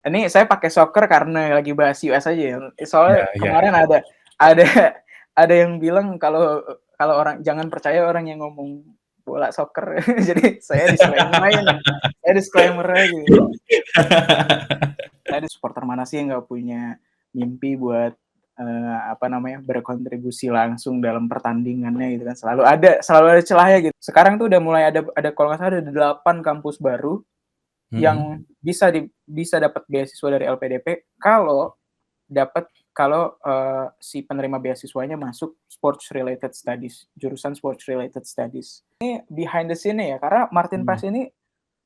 Ini saya pakai soccer karena lagi bahas US aja ya. Iya Soalnya iya kemarin iya. ada ada yang bilang kalau kalau orang jangan percaya orang yang ngomong bola soccer. Jadi saya disclaimer aja. Saya supporter mana sih yang nggak punya mimpi buat, apa namanya, berkontribusi langsung dalam pertandingannya gitu kan, selalu ada celahnya gitu. Sekarang tuh udah mulai ada kalau nggak salah ada 8 kampus baru Mhm. yang bisa dapat beasiswa dari LPDP si penerima beasiswanya masuk sports related studies, jurusan sports related studies. Ini behind the scene-nya ya, karena Martin Mmm. Paes ini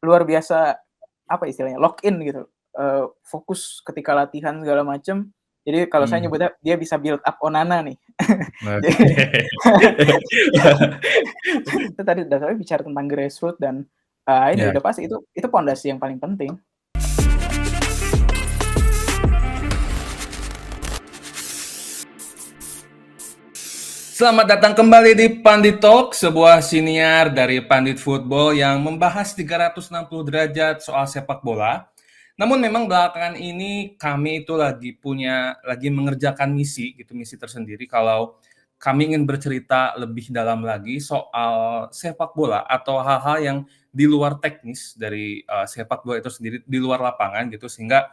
luar biasa, apa istilahnya, lock in gitu, fokus ketika latihan segala macem. Jadi kalau saya Mhm. nyebutnya dia bisa build up Onana nih. Jadi Oke. itu tadi dasarnya bicara tentang grassroots dan, ini Iya. udah pasti itu pondasi yang paling penting. Selamat datang kembali di Pandit Talk, sebuah siniar dari Pandit Football yang membahas 360 derajat soal sepak bola. Namun memang belakangan ini kami itu lagi mengerjakan misi tersendiri kalau kami ingin bercerita lebih dalam lagi soal sepak bola atau hal-hal yang di luar teknis dari sepak bola itu sendiri, di luar lapangan gitu, sehingga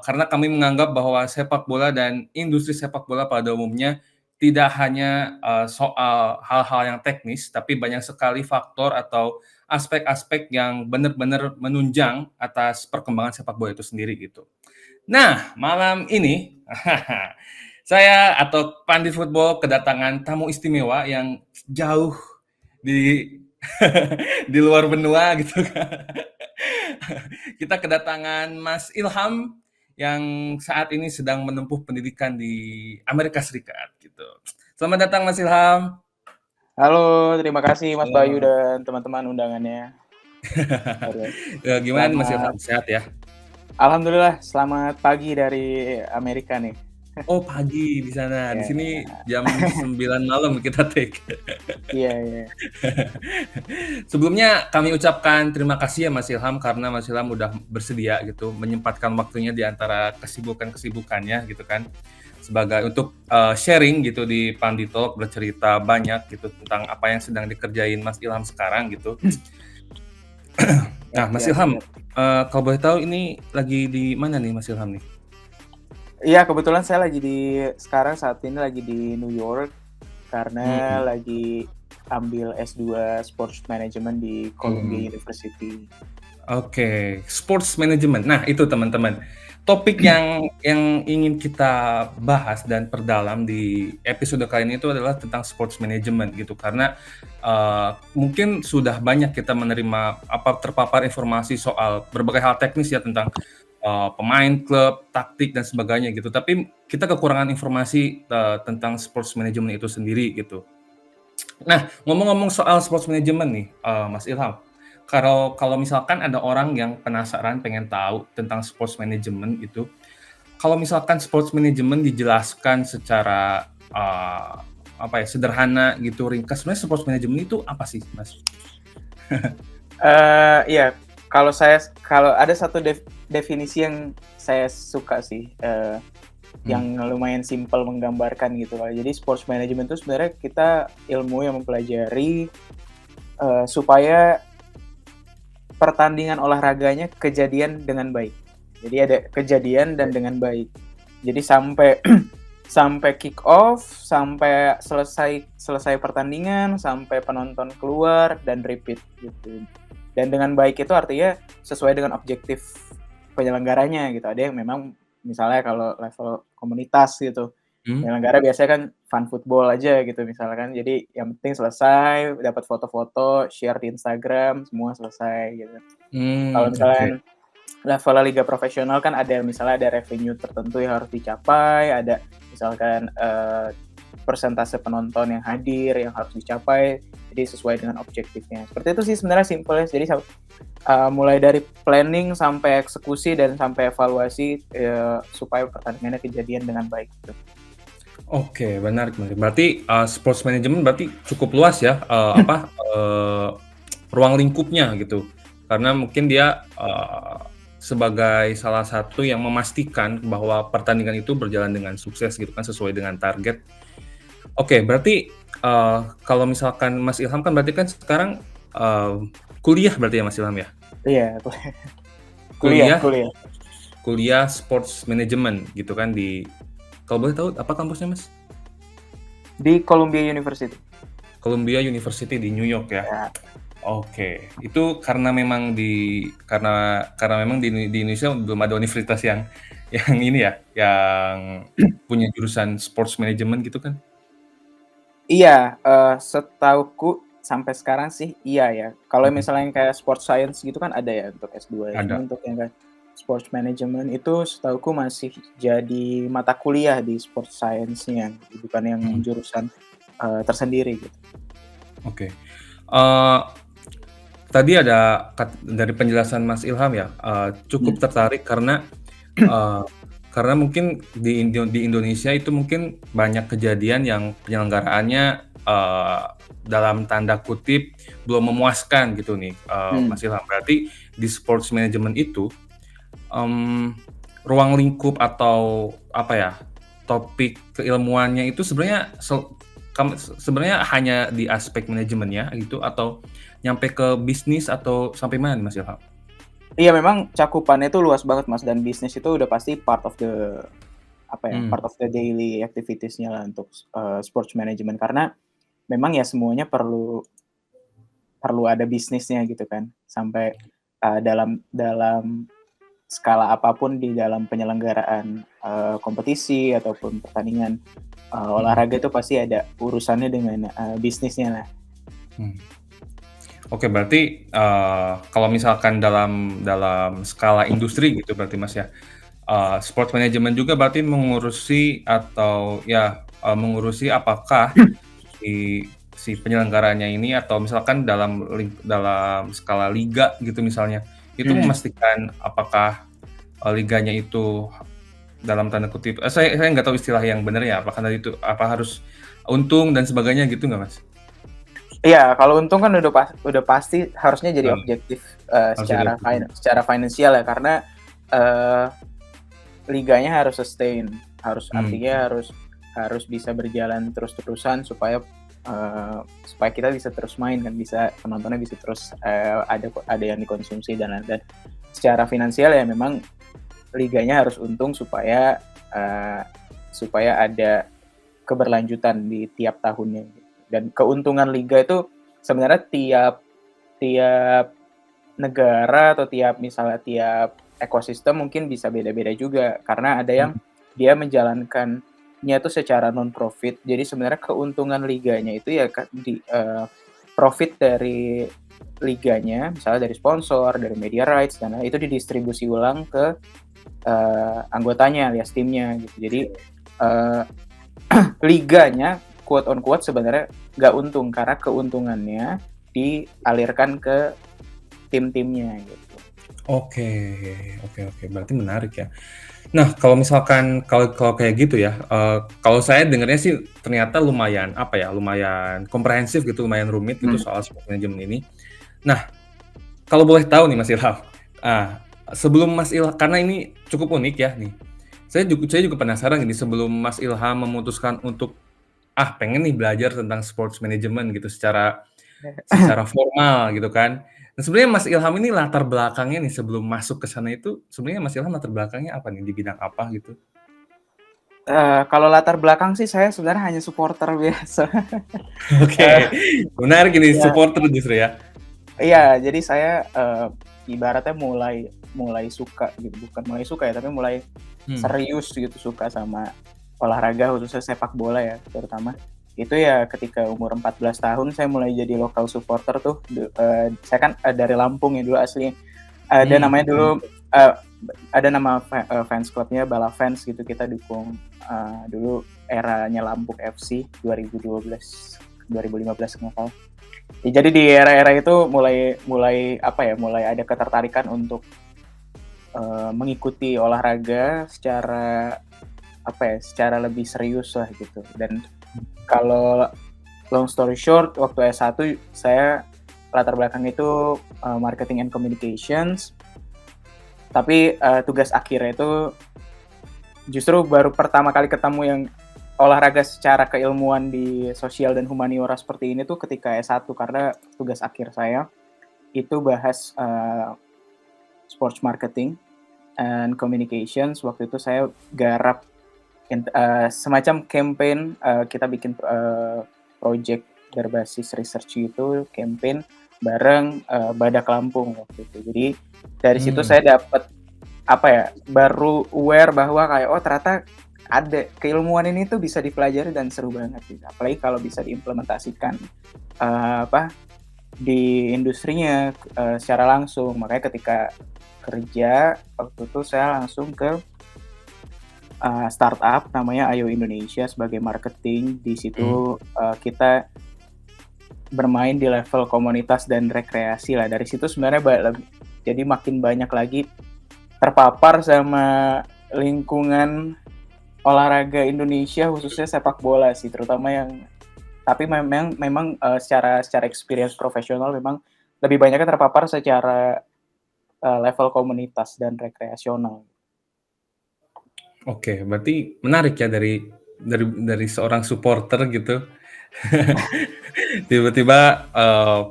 karena kami menganggap bahwa sepak bola dan industri sepak bola pada umumnya tidak hanya soal hal-hal yang teknis, tapi banyak sekali faktor atau aspek-aspek yang benar-benar menunjang atas perkembangan sepak bola itu sendiri gitu. Nah, malam ini saya atau Pandit Football kedatangan tamu istimewa yang jauh di di luar benua gitu kan. Kita kedatangan Mas Ilham yang saat ini sedang menempuh pendidikan di Amerika Serikat gitu. Selamat datang Mas Ilham. Halo, terima kasih Mas Bayu Halo. dan teman-teman undangannya. Gimana nih Mas Selamat Ilham, sehat ya? alhamdulillah, selamat pagi dari Amerika nih. Oh pagi di sana, di Ya, sini jam 9 malam kita take. iya iya. Sebelumnya kami ucapkan terima kasih ya Mas Ilham karena Mas Ilham udah bersedia gitu menyempatkan waktunya di antara kesibukan-kesibukannya gitu kan sebagai untuk sharing gitu di Pandi Talk, bercerita banyak gitu tentang apa yang sedang dikerjain Mas Ilham sekarang gitu. Nah, Siap Mas siap Ilham, siap. kalau boleh tahu ini lagi di mana nih Mas Ilham nih? Iya, kebetulan saya sekarang saat ini lagi di New York karena Hmm. lagi ambil S2 Sports Management di Columbia Hmm. University. Oke, sports management. Nah, itu teman-teman. Topik yang ingin kita bahas dan perdalam di episode kali ini itu adalah tentang sports management gitu. Karena mungkin sudah banyak kita menerima terpapar informasi soal berbagai hal teknis ya tentang pemain, klub, taktik dan sebagainya gitu. Tapi kita kekurangan informasi tentang sports management itu sendiri gitu. Nah, ngomong-ngomong soal sports management nih, Mas Ilham. Kalau misalkan ada orang yang penasaran pengen tahu tentang sports management itu, kalau misalkan sports management dijelaskan secara sederhana gitu, ringkas, sebenarnya sports management itu apa sih, Mas? Iya, kalau ada satu definisi yang saya suka sih, yang lumayan simpel menggambarkan gitu lah. Jadi sports management itu sebenarnya kita ilmu yang mempelajari supaya pertandingan olahraganya kejadian dengan baik. Jadi ada kejadian dan dengan baik. Jadi sampai kick off, sampai selesai pertandingan, sampai penonton keluar dan repeat gitu. Dan dengan baik itu artinya sesuai dengan objektif penyelenggaranya gitu. Ada yang memang misalnya kalau level komunitas gitu, penyelenggara biasanya kan fun football aja gitu misalkan. Jadi yang penting selesai, dapat foto-foto, share di Instagram, semua selesai gitu. Kalau Oke. misalnya level liga profesional kan misalnya ada revenue tertentu yang harus dicapai, ada misalkan persentase penonton yang hadir yang harus dicapai, jadi sesuai dengan objektifnya. Seperti itu sih sebenarnya simpelnya. Jadi mulai dari planning sampai eksekusi dan sampai evaluasi supaya pertandingannya kejadian dengan baik gitu. Oke, menarik. Berarti sports management berarti cukup luas ya, ruang lingkupnya gitu. Karena mungkin dia sebagai salah satu yang memastikan bahwa pertandingan itu berjalan dengan sukses gitu kan, sesuai dengan target. Oke, berarti, kalau misalkan Mas Ilham kan berarti kan sekarang, eee, kuliah berarti ya Mas Ilham ya? Iya, kuliah Kuliah kuliah. kuliah Sports Management gitu kan di kalau boleh tahu apa kampusnya Mas? Di Columbia University. Columbia University di New York ya? Ya, Oke, itu karena memang di Indonesia belum ada universitas yang yang ini ya, yang punya jurusan sports management gitu kan? iya, setahuku sampai sekarang sih iya ya. Kalau Mhm, misalnya yang kayak sport science gitu kan ada ya untuk S2 ya, cuma ada. untuk yang kayak sports management itu setahuku masih jadi mata kuliah di sport science-nya, bukan yang Mhm, jurusan, tersendiri gitu. oke. Eee, Tadi ada dari penjelasan Mas Ilham ya, cukup Mhm, tertarik eee, karena mungkin di Indonesia itu mungkin banyak kejadian yang penyelenggaraannya, dalam tanda kutip belum memuaskan gitu nih, mhm, Mas Ilham. Berarti di sports management itu, mmm, ruang lingkup atau apa ya, topik keilmuannya itu sebenarnya sebenarnya hanya di aspek manajemennya gitu atau nyampe ke bisnis atau sampai mana nih Mas Ilham? iya memang cakupannya itu luas banget Mas, dan bisnis itu udah pasti part of the apa ya, Mhm, part of the daily activities-nya lah untuk, sports management karena memang ya semuanya perlu perlu ada bisnisnya gitu kan, sampai, dalam dalam skala apapun di dalam penyelenggaraan, kompetisi ataupun pertandingan, mhm, olahraga itu pasti ada urusannya dengan, bisnisnya lah. hmm. Oke berarti, kalau misalkan dalam dalam skala industri gitu berarti Mas ya, sport management juga berarti mengurusi atau ya, mengurusi apakah si si penyelenggaranya ini atau misalkan dalam skala liga gitu misalnya, itu Mhm. memastikan apakah, liganya itu dalam tanda kutip saya nggak tahu istilah yang bener ya, apakah tadi itu apa harus untung dan sebagainya gitu nggak Mas? Iya, kalau untung kan udah pasti harusnya jadi Heeh, objektif, harus jadi objektif. secara finansial ya, karena, eee, liganya harus sustain, Mmm, artinya harus bisa berjalan terus-terusan supaya kita bisa terus main kan, penontonnya bisa terus, ada yang dikonsumsi dan lain-lain. Secara finansial ya memang liganya harus untung supaya ada keberlanjutan di tiap tahunnya gitu. Dan keuntungan liga itu sebenarnya tiap tiap negara atau tiap ekosistem mungkin bisa beda-beda juga, karena ada yang mhm, dia menjalankannya itu secara non profit. Jadi sebenarnya keuntungan liganya itu ya profit dari liganya, misalnya dari sponsor, dari media rights, dan itu didistribusi ulang ke, anggotanya alias timnya gitu. Jadi, eee, liganya quote on quote sebenarnya nggak untung karena keuntungannya dialirkan ke tim-timnya gitu. oke oke, berarti menarik ya. Nah, kalau misalkan kalau kalau kayak gitu ya, kalau saya dengarnya sih ternyata lumayan, apa ya, lumayan komprehensif gitu, lumayan rumit gitu Mhm, soal sport management ini. Nah, kalau boleh tahu nih Mas Ilham, sebelum Mas Ilham karena ini cukup unik ya nih, saya juga penasaran ini sebelum Mas Ilham memutuskan untuk, pengen nih belajar tentang sports management gitu secara formal gitu kan. Nah, sebenarnya Mas Ilham ini latar belakangnya nih sebelum masuk ke sana itu, sebenarnya Mas Ilham latar belakangnya apa nih, di bidang apa gitu? kalau latar belakang sih saya sebenarnya hanya supporter biasa. Oke, menarik ini Ya, supporter justru ya? iya, jadi saya, ibaratnya mulai mulai suka gitu, bukan mulai suka ya, tapi mulai Mmm, serius gitu suka sama olahraga khususnya sepak bola ya terutama. Itu ya ketika umur 14 tahun saya mulai jadi lokal supporter tuh, saya kan, dari Lampung ya dulu aslinya. Ada namanya dulu, eee, ada nama fans club-nya Bala Fans gitu, kita dukung, dulu eranya Lampuk FC 2012, 2015 kalau nggak salah. Ya jadi di era-era itu mulai mulai apa ya, mulai ada ketertarikan untuk, mengikuti olahraga secara apa ya, secara lebih serius lah gitu. Dan kalau long story short, waktu S1 saya latar belakang itu, marketing and communications. Tapi tugas akhirnya itu justru baru pertama kali ketemu yang olahraga secara keilmuan di sosial dan humaniora seperti ini tuh ketika S1, karena tugas akhir saya itu bahas sports marketing and communications. Waktu itu saya garap semacam campaign, kita bikin project berbasis research gitu, campaign bareng Badak Lampung waktu itu. Jadi dari situ saya dapat baru aware bahwa kayak ternyata ada keilmuan ini tuh bisa dipelajari dan seru banget gitu. Apalagi kalau bisa diimplementasikan di industrinya secara langsung. Makanya ketika kerja waktu itu saya langsung ke startup namanya Ayo Indonesia sebagai marketing. Di situ kita bermain di level komunitas dan rekreasi lah. Dari situ sebenarnya jadi makin banyak lagi terpapar sama lingkungan olahraga Indonesia, khususnya sepak bola sih, terutama yang, tapi memang secara experience profesional memang lebih banyaknya terpapar secara level komunitas dan rekreasional. Oke, berarti menarik ya dari seorang supporter gitu. Tiba-tiba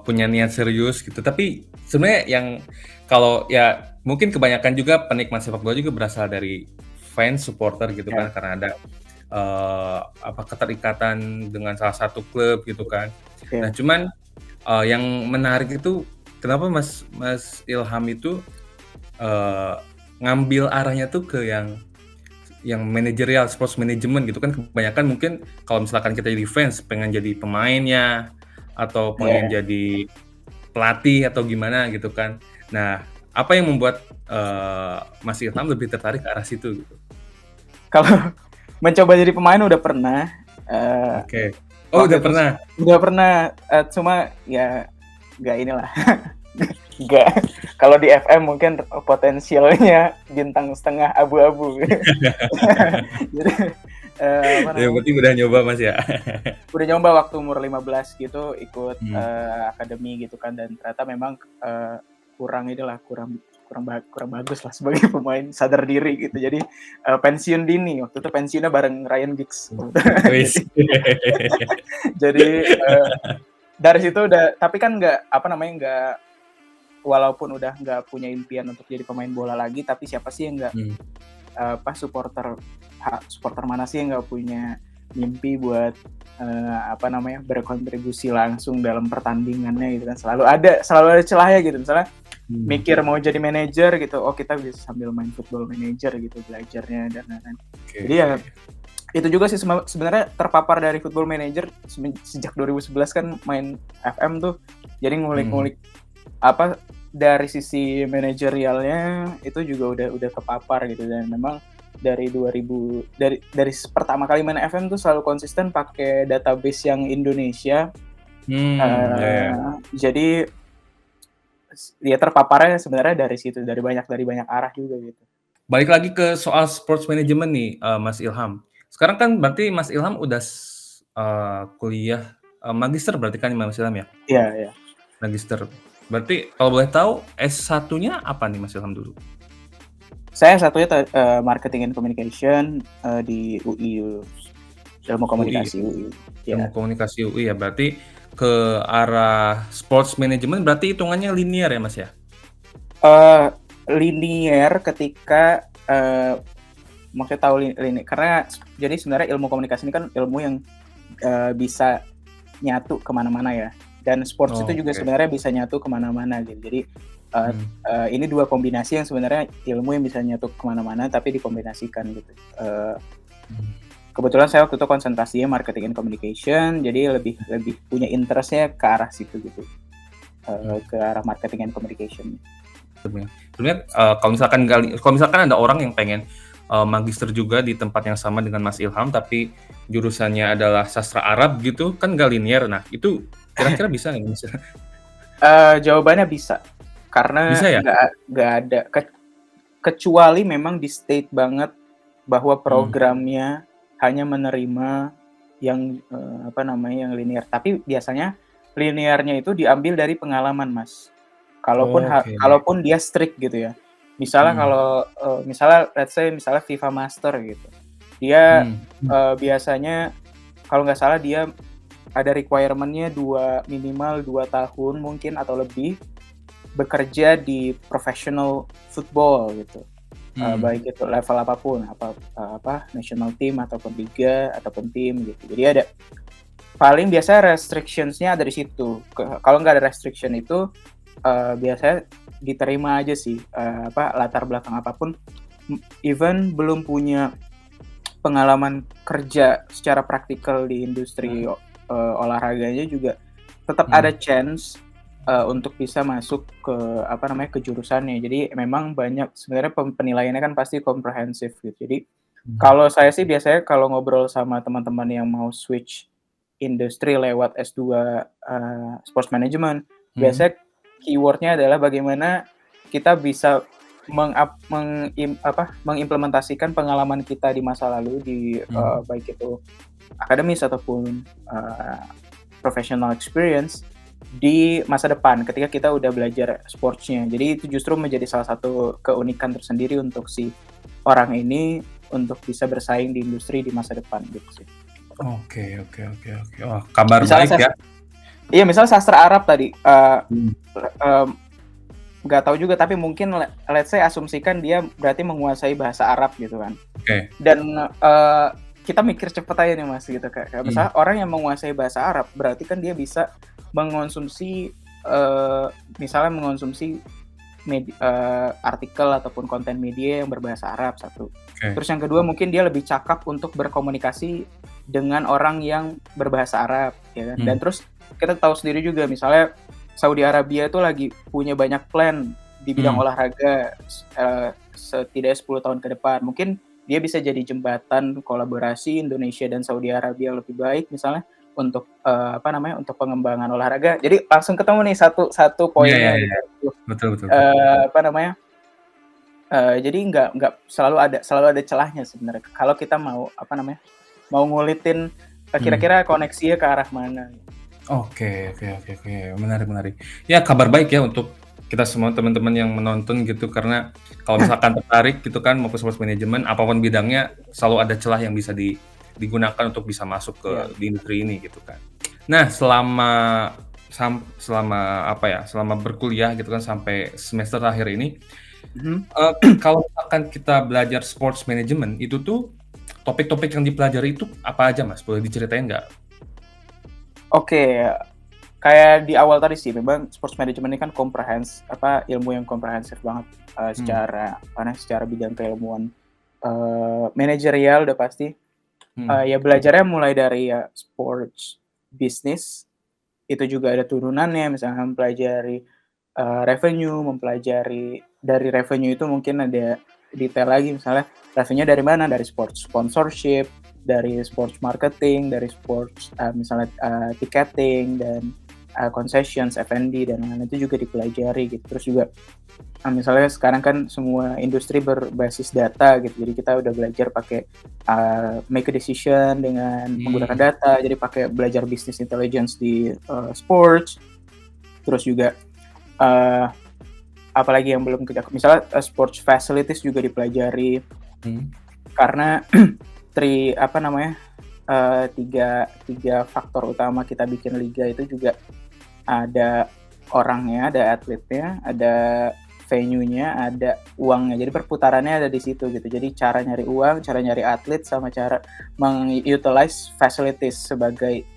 punya niat serius gitu. Tapi sebenarnya yang kalau ya mungkin kebanyakan juga penikmat sepak bola juga berasal dari fans supporter gitu kan, karena ada keterikatan dengan salah satu klub gitu kan. Nah, cuman yang menarik itu kenapa Mas Ilham itu ngambil arahnya tuh ke yang manajerial, sports management gitu kan. Kebanyakan mungkin kalau misalkan kita jadi fans pengen jadi pemainnya atau pengen jadi pelatih atau gimana gitu kan. Nah, apa yang membuat Mas Ilham lebih tertarik ke arah situ gitu? Kalau mencoba jadi pemain udah pernah. Oke. Oh, udah pernah? Udah pernah, cuma ya nggak inilah. Nggak. Kalau di FM mungkin potensialnya bintang setengah abu-abu. Jadi, ya berarti udah nyoba Mas ya? Udah nyoba waktu umur 15 gitu, ikut akademi gitu kan, dan ternyata memang kurang bagus lah sebagai pemain, sadar diri gitu. Jadi pensiun dini, waktu itu pensiunnya bareng Ryan Giggs. Jadi dari situ udah, tapi kan nggak walaupun udah nggak punya impian untuk jadi pemain bola lagi, tapi siapa sih yang nggak supporter mana sih yang nggak punya mimpi buat berkontribusi langsung dalam pertandingannya gitu kan. Selalu ada celahnya gitu, misalnya mikir mau jadi manajer gitu, kita bisa sambil main football manager gitu belajarnya dan lain-lain. Jadi ya itu juga sih sebenarnya terpapar dari football manager sejak 2011 kan main FM tuh, jadi ngulik-ngulik dari sisi manajerialnya itu juga udah kepapar gitu. Dan memang dari pertama kali main FM tuh selalu konsisten pakai database yang Indonesia. Jadi ya terpaparnya sebenarnya dari situ, dari banyak arah juga gitu. Balik lagi ke soal sports management nih, Mas Ilham. Sekarang kan berarti Mas Ilham udah kuliah magister berarti kan Mas Ilham ya? Iya. Magister. Berarti kalau boleh tahu S1-nya apa nih Mas Ilham dulu? Saya satunya marketing and communication di UI, ilmu komunikasi UI. Ilmu komunikasi UI ya, berarti ke arah sports management berarti hitungannya linear ya Mas ya? Linear ketika maksudnya tahu linear, karena jadi sebenarnya ilmu komunikasi ini kan ilmu yang bisa nyatu kemana-mana ya, dan sports itu juga sebenarnya bisa nyatu kemana-mana gitu. Jadi ini dua kombinasi yang sebenarnya ilmu yang bisa nyatu kemana-mana tapi dikombinasikan gitu. Kebetulan saya waktu itu konsentrasinya marketing and communication, jadi lebih punya interestnya ke arah situ gitu, ke arah marketing and communication. Sebenarnya kalau misalkan ada orang yang pengen magister juga di tempat yang sama dengan Mas Ilham, tapi jurusannya adalah sastra Arab gitu, kan nggak linear. Nah, itu kira-kira bisa nggak Mas? Jawabannya bisa, karena nggak ada kecuali memang di state banget bahwa programnya hanya menerima yang yang linear. Tapi biasanya linearnya itu diambil dari pengalaman, Mas. Kalaupun dia strict gitu ya. Misalnya Hmm. kalau misalnya let's say misalnya FIFA Master gitu. Dia Hmm. biasanya kalau nggak salah dia ada requirement-nya minimal 2 tahun mungkin atau lebih bekerja di professional football gitu. Baik itu level apapun, national team ataupun liga ataupun tim gitu. Jadi ada paling biasanya restrictions-nya ada di situ. Kalau nggak ada restriction itu biasanya diterima aja sih, latar belakang apapun, even belum punya pengalaman kerja secara praktikal di industri olahraganya juga tetap ada chance untuk bisa masuk ke ke jurusannya. Jadi memang banyak sebenarnya penilaiannya kan pasti komprehensif gitu. Jadi kalau saya sih biasanya kalau ngobrol sama teman-teman yang mau switch industri lewat S2 sports management, biasanya keyword-nya adalah bagaimana kita bisa mengimplementasikan pengalaman kita di masa lalu di baik itu akademis ataupun professional experience di masa depan ketika kita udah belajar sportsnya. Jadi itu justru menjadi salah satu keunikan tersendiri untuk si orang ini untuk bisa bersaing di industri di masa depan gitu sih. Oke. Wah, kabar Misalnya baik ya. Iya, misalnya sastra Arab tadi, nggak tahu juga tapi mungkin let's say asumsikan dia berarti menguasai bahasa Arab gitu kan. Oke. Dan kita mikir cepet aja nih Mas gitu kayak misalnya orang yang menguasai bahasa Arab berarti kan dia bisa mengonsumsi misalnya mengonsumsi artikel ataupun konten media yang berbahasa Arab satu. Terus yang kedua mungkin dia lebih cakap untuk berkomunikasi dengan orang yang berbahasa Arab ya kan. Dan terus kita tahu sendiri juga misalnya Saudi Arabia itu lagi punya banyak plan di bidang olahraga setidaknya 10 tahun ke depan. Mungkin dia bisa jadi jembatan kolaborasi Indonesia dan Saudi Arabia lebih baik misalnya untuk untuk pengembangan olahraga. Jadi langsung ketemu nih satu poinnya gitu. Betul. Jadi nggak selalu ada celahnya sebenarnya. Kalau kita mau mau ngulitin kira-kira koneksinya ke arah mana. Oke. Menarik. Ya, kabar baik ya untuk kita semua teman-teman yang menonton gitu, karena kalau misalkan tertarik gitu kan mau ke sports management, apapun bidangnya selalu ada celah yang bisa digunakan untuk bisa masuk ke di industri ini gitu kan. Nah, selama berkuliah gitu kan sampai semester akhir ini, kalau misalkan kita belajar sports management itu tuh topik-topik yang dipelajari itu apa aja Mas? Boleh diceritain nggak? Oke, kayak di awal tadi sih, memang sports management ini kan ilmu yang komprehensif banget secara bidang keilmuan manajerial udah pasti. Ya belajarnya mulai dari sports business, itu juga ada turunannya, misalnya mempelajari revenue, mempelajari dari revenue itu mungkin ada detail lagi, misalnya revenue dari mana, dari sports sponsorship, dari sports marketing, dari sports misalnya ticketing dan concessions, F&B dan lain-lain itu juga dipelajari gitu. Terus juga misalnya sekarang kan semua industri berbasis data gitu, jadi kita udah belajar pakai make a decision dengan menggunakan data, jadi pakai belajar business intelligence di sports. Terus juga apalagi yang belum kita, misalnya sports facilities juga dipelajari karena tiga faktor utama kita bikin liga itu juga ada orangnya, ada atletnya, ada venue-nya, ada uangnya. Jadi perputarannya ada di situ gitu. Jadi cara nyari uang, cara nyari atlet, sama cara mengutilize facilities sebagai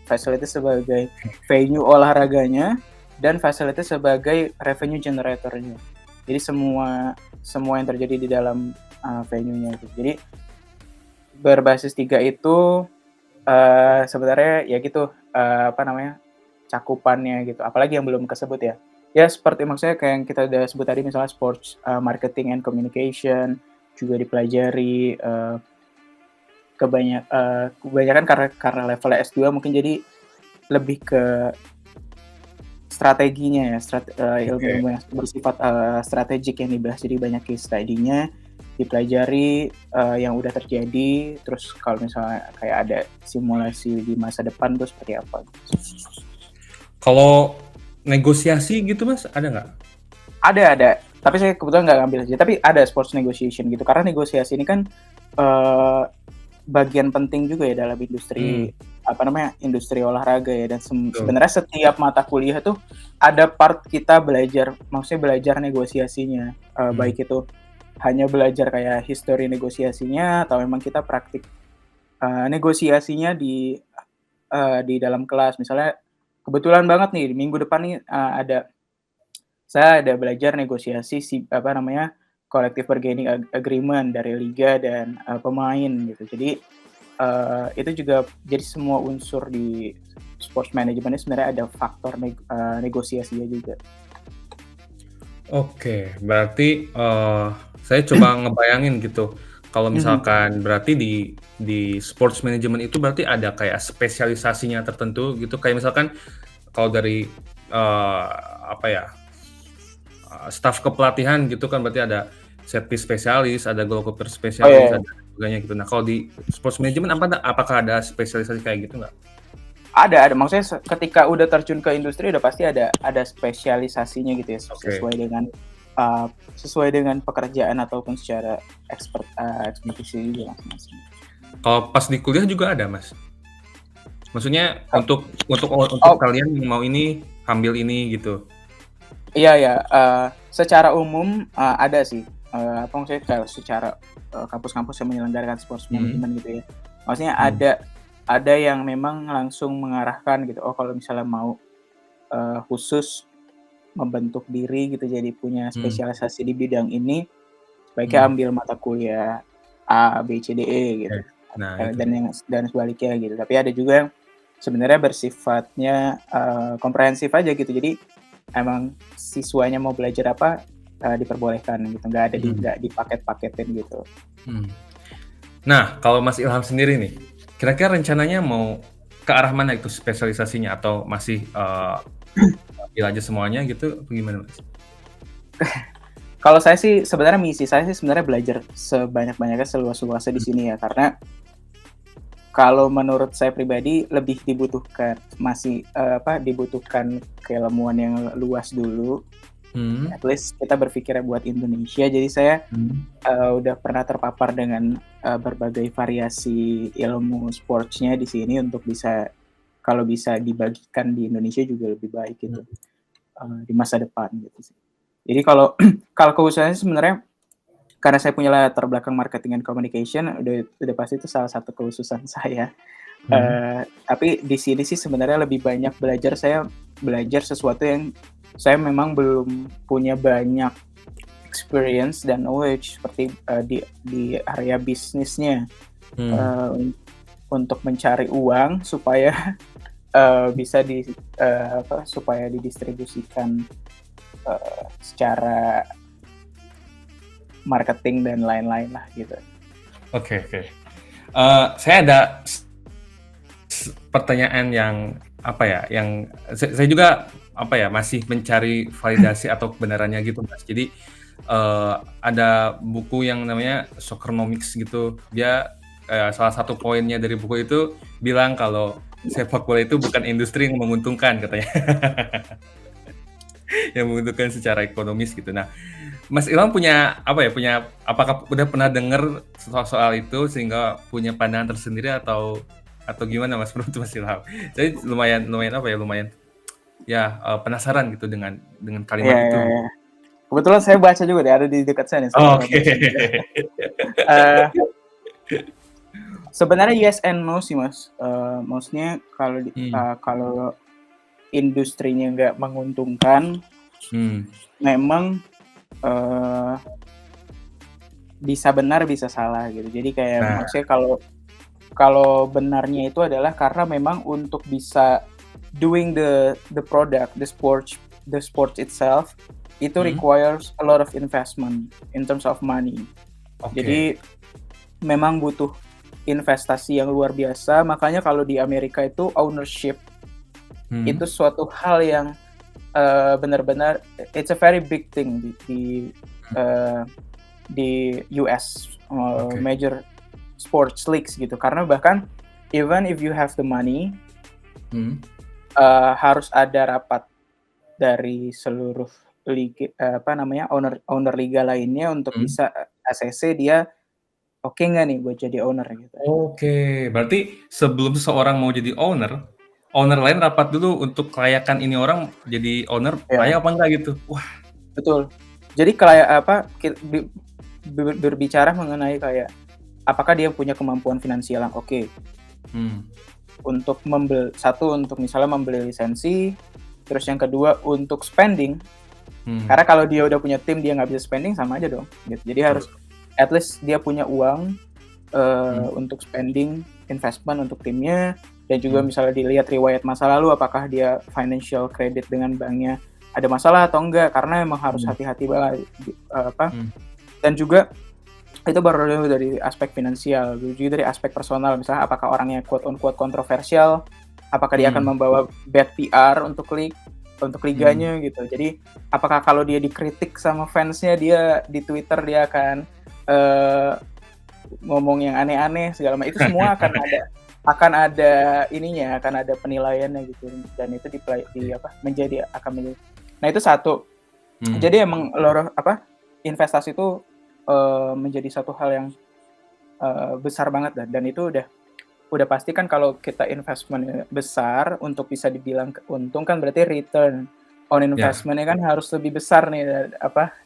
venue olahraganya dan facilities sebagai revenue generatornya. Jadi semua yang terjadi di dalam venue-nya gitu. Jadi berbasis 3 itu sebenarnya ya gitu cakupannya gitu. Apalagi yang belum kesebut ya. Ya seperti maksudnya kayak yang kita udah sebut tadi, misalnya sports marketing and communication juga dipelajari. Kebanyakan karena levelnya S2 mungkin jadi lebih ke strateginya ya, ilmu yang bersifat strategik yang dibahas, jadi banyak case study-nya dipelajari yang udah terjadi, terus kalau misalnya kayak ada simulasi di masa depan tuh seperti apa. Kalau negosiasi gitu Mas, ada nggak? Ada. Tapi saya kebetulan nggak ngambil aja. Tapi ada sports negotiation gitu. Karena negosiasi ini kan bagian penting juga ya dalam industri industri olahraga ya. Dan sebenarnya setiap mata kuliah tuh ada part kita belajar, maksudnya belajar negosiasinya. Baik itu hanya belajar kayak history negosiasinya atau memang kita praktik negosiasinya di dalam kelas. Misalnya kebetulan banget nih minggu depan nih saya ada belajar negosiasi collective bargaining agreement dari liga dan pemain gitu. Jadi itu juga jadi semua unsur di sports management sebenarnya ada faktor negosiasinya juga. Oke, berarti saya coba ngebayangin gitu. Kalau misalkan berarti di sports management itu berarti ada kayak spesialisasinya tertentu gitu. Kayak misalkan kalau dari staf kepelatihan gitu kan berarti ada set piece spesialis, ada goalkeeper spesialis, ada sebagainya gitu. Nah, kalau di sports management apakah ada spesialisasi kayak gitu nggak? Ada. Maksudnya ketika udah terjun ke industri udah pasti ada spesialisasinya gitu ya, sesuai dengan pekerjaan ataupun secara ekspertisi juga masing-masing. Kalau pas di kuliah juga ada, Mas? Maksudnya untuk kalian yang mau ini ambil ini gitu. Iya. Secara umum ada sih. Maksudnya kalau secara kampus-kampus yang menyelenggarakan sports management gitu ya. Maksudnya ada yang memang langsung mengarahkan gitu. Oh, kalau misalnya mau khusus membentuk diri gitu, jadi punya spesialisasi di bidang ini, sebaiknya ambil mata kuliah A, B, C, D, E gitu. Nah, dan sebaliknya gitu. Tapi ada juga yang sebenarnya bersifatnya komprehensif aja gitu. Jadi emang siswanya mau belajar apa diperbolehkan gitu, nggak dipaket-paketin gitu. Nah, kalau Mas Ilham sendiri nih, kira-kira rencananya mau ke arah mana itu spesialisasinya atau masih ambil aja semuanya gitu? Gimana, Mas? Kalau saya sih sebenarnya misi saya sih sebenarnya belajar sebanyak-banyaknya, seluas-luasnya di sini ya, karena kalau menurut saya pribadi lebih dibutuhkan keilmuan yang luas dulu. At least kita berpikirnya buat Indonesia. Jadi saya udah pernah terpapar dengan berbagai variasi ilmu sportsnya di sini untuk kalau bisa dibagikan di Indonesia juga lebih baik gitu di masa depan gitu sih. Jadi kalau keusahaannya sebenarnya karena saya punya latar belakang marketing and communication, udah pasti itu salah satu kekhususan saya. Tapi di sini sih sebenarnya lebih banyak saya belajar sesuatu yang saya memang belum punya banyak experience dan knowledge seperti di area bisnisnya untuk mencari uang supaya bisa supaya didistribusikan secara marketing dan lain-lain lah gitu. Oke. Saya ada pertanyaan yang yang saya juga masih mencari validasi atau kebenarannya gitu, Mas. Jadi ada buku yang namanya Soccernomics gitu. Dia salah satu poinnya dari buku itu bilang kalau sepak bola itu bukan industri yang menguntungkan katanya. Yang menguntungkan secara ekonomis gitu. Nah, Mas Ilham apakah udah pernah dengar soal itu sehingga punya pandangan tersendiri atau gimana, Mas, menurut Mas Ilham? Jadi lumayan penasaran gitu dengan kalimat itu. Ya. Kebetulan saya baca juga deh, ada di dekat saya nih. Oke. Sebenarnya yes and no sih, Mas. Maksudnya kalau industrinya nggak menguntungkan, memang bisa benar bisa salah gitu. Jadi kayak maksudnya kalau benarnya itu adalah karena memang untuk bisa doing the product, the sport itself itu requires a lot of investment in terms of money. Jadi memang butuh investasi yang luar biasa. Makanya kalau di Amerika itu ownership itu suatu hal yang benar-benar it's a very big thing di US major sports leagues gitu. Karena bahkan even if you have the money harus ada rapat dari seluruh owner liga lainnya untuk Hmm. bisa ACC dia oke nggak nih buat jadi owner gitu. Oke, berarti sebelum seseorang mau jadi owner lain rapat dulu untuk kelayakan ini orang jadi owner, Ya, layak apa enggak gitu? Wah. betul. Jadi kayak apa berbicara mengenai kayak apakah dia punya kemampuan finansial yang oke Hmm. untuk untuk misalnya membeli lisensi, terus yang kedua untuk spending. Hmm. Karena kalau dia udah punya tim dia nggak bisa spending sama aja dong. Gitu. Jadi harus at least dia punya uang untuk spending, investment untuk timnya, dan juga misalnya dilihat riwayat masa lalu apakah dia financial credit dengan banknya ada masalah atau enggak, karena emang harus hati-hati banget dan juga itu baru dari aspek finansial, juga dari aspek personal, misalnya apakah orangnya quote on quote kontroversial, apakah dia akan membawa bad PR untuk liganya gitu. Jadi apakah kalau dia dikritik sama fansnya, dia di Twitter dia akan ngomong yang aneh-aneh segala macam, itu semua akan ada ininya, akan ada penilaiannya gitu, dan itu menjadi. Nah itu satu. Jadi emang investasi itu menjadi satu hal yang besar banget dan itu udah pasti kan kalau kita investment besar untuk bisa dibilang untung kan berarti return on investment-nya kan harus lebih besar nih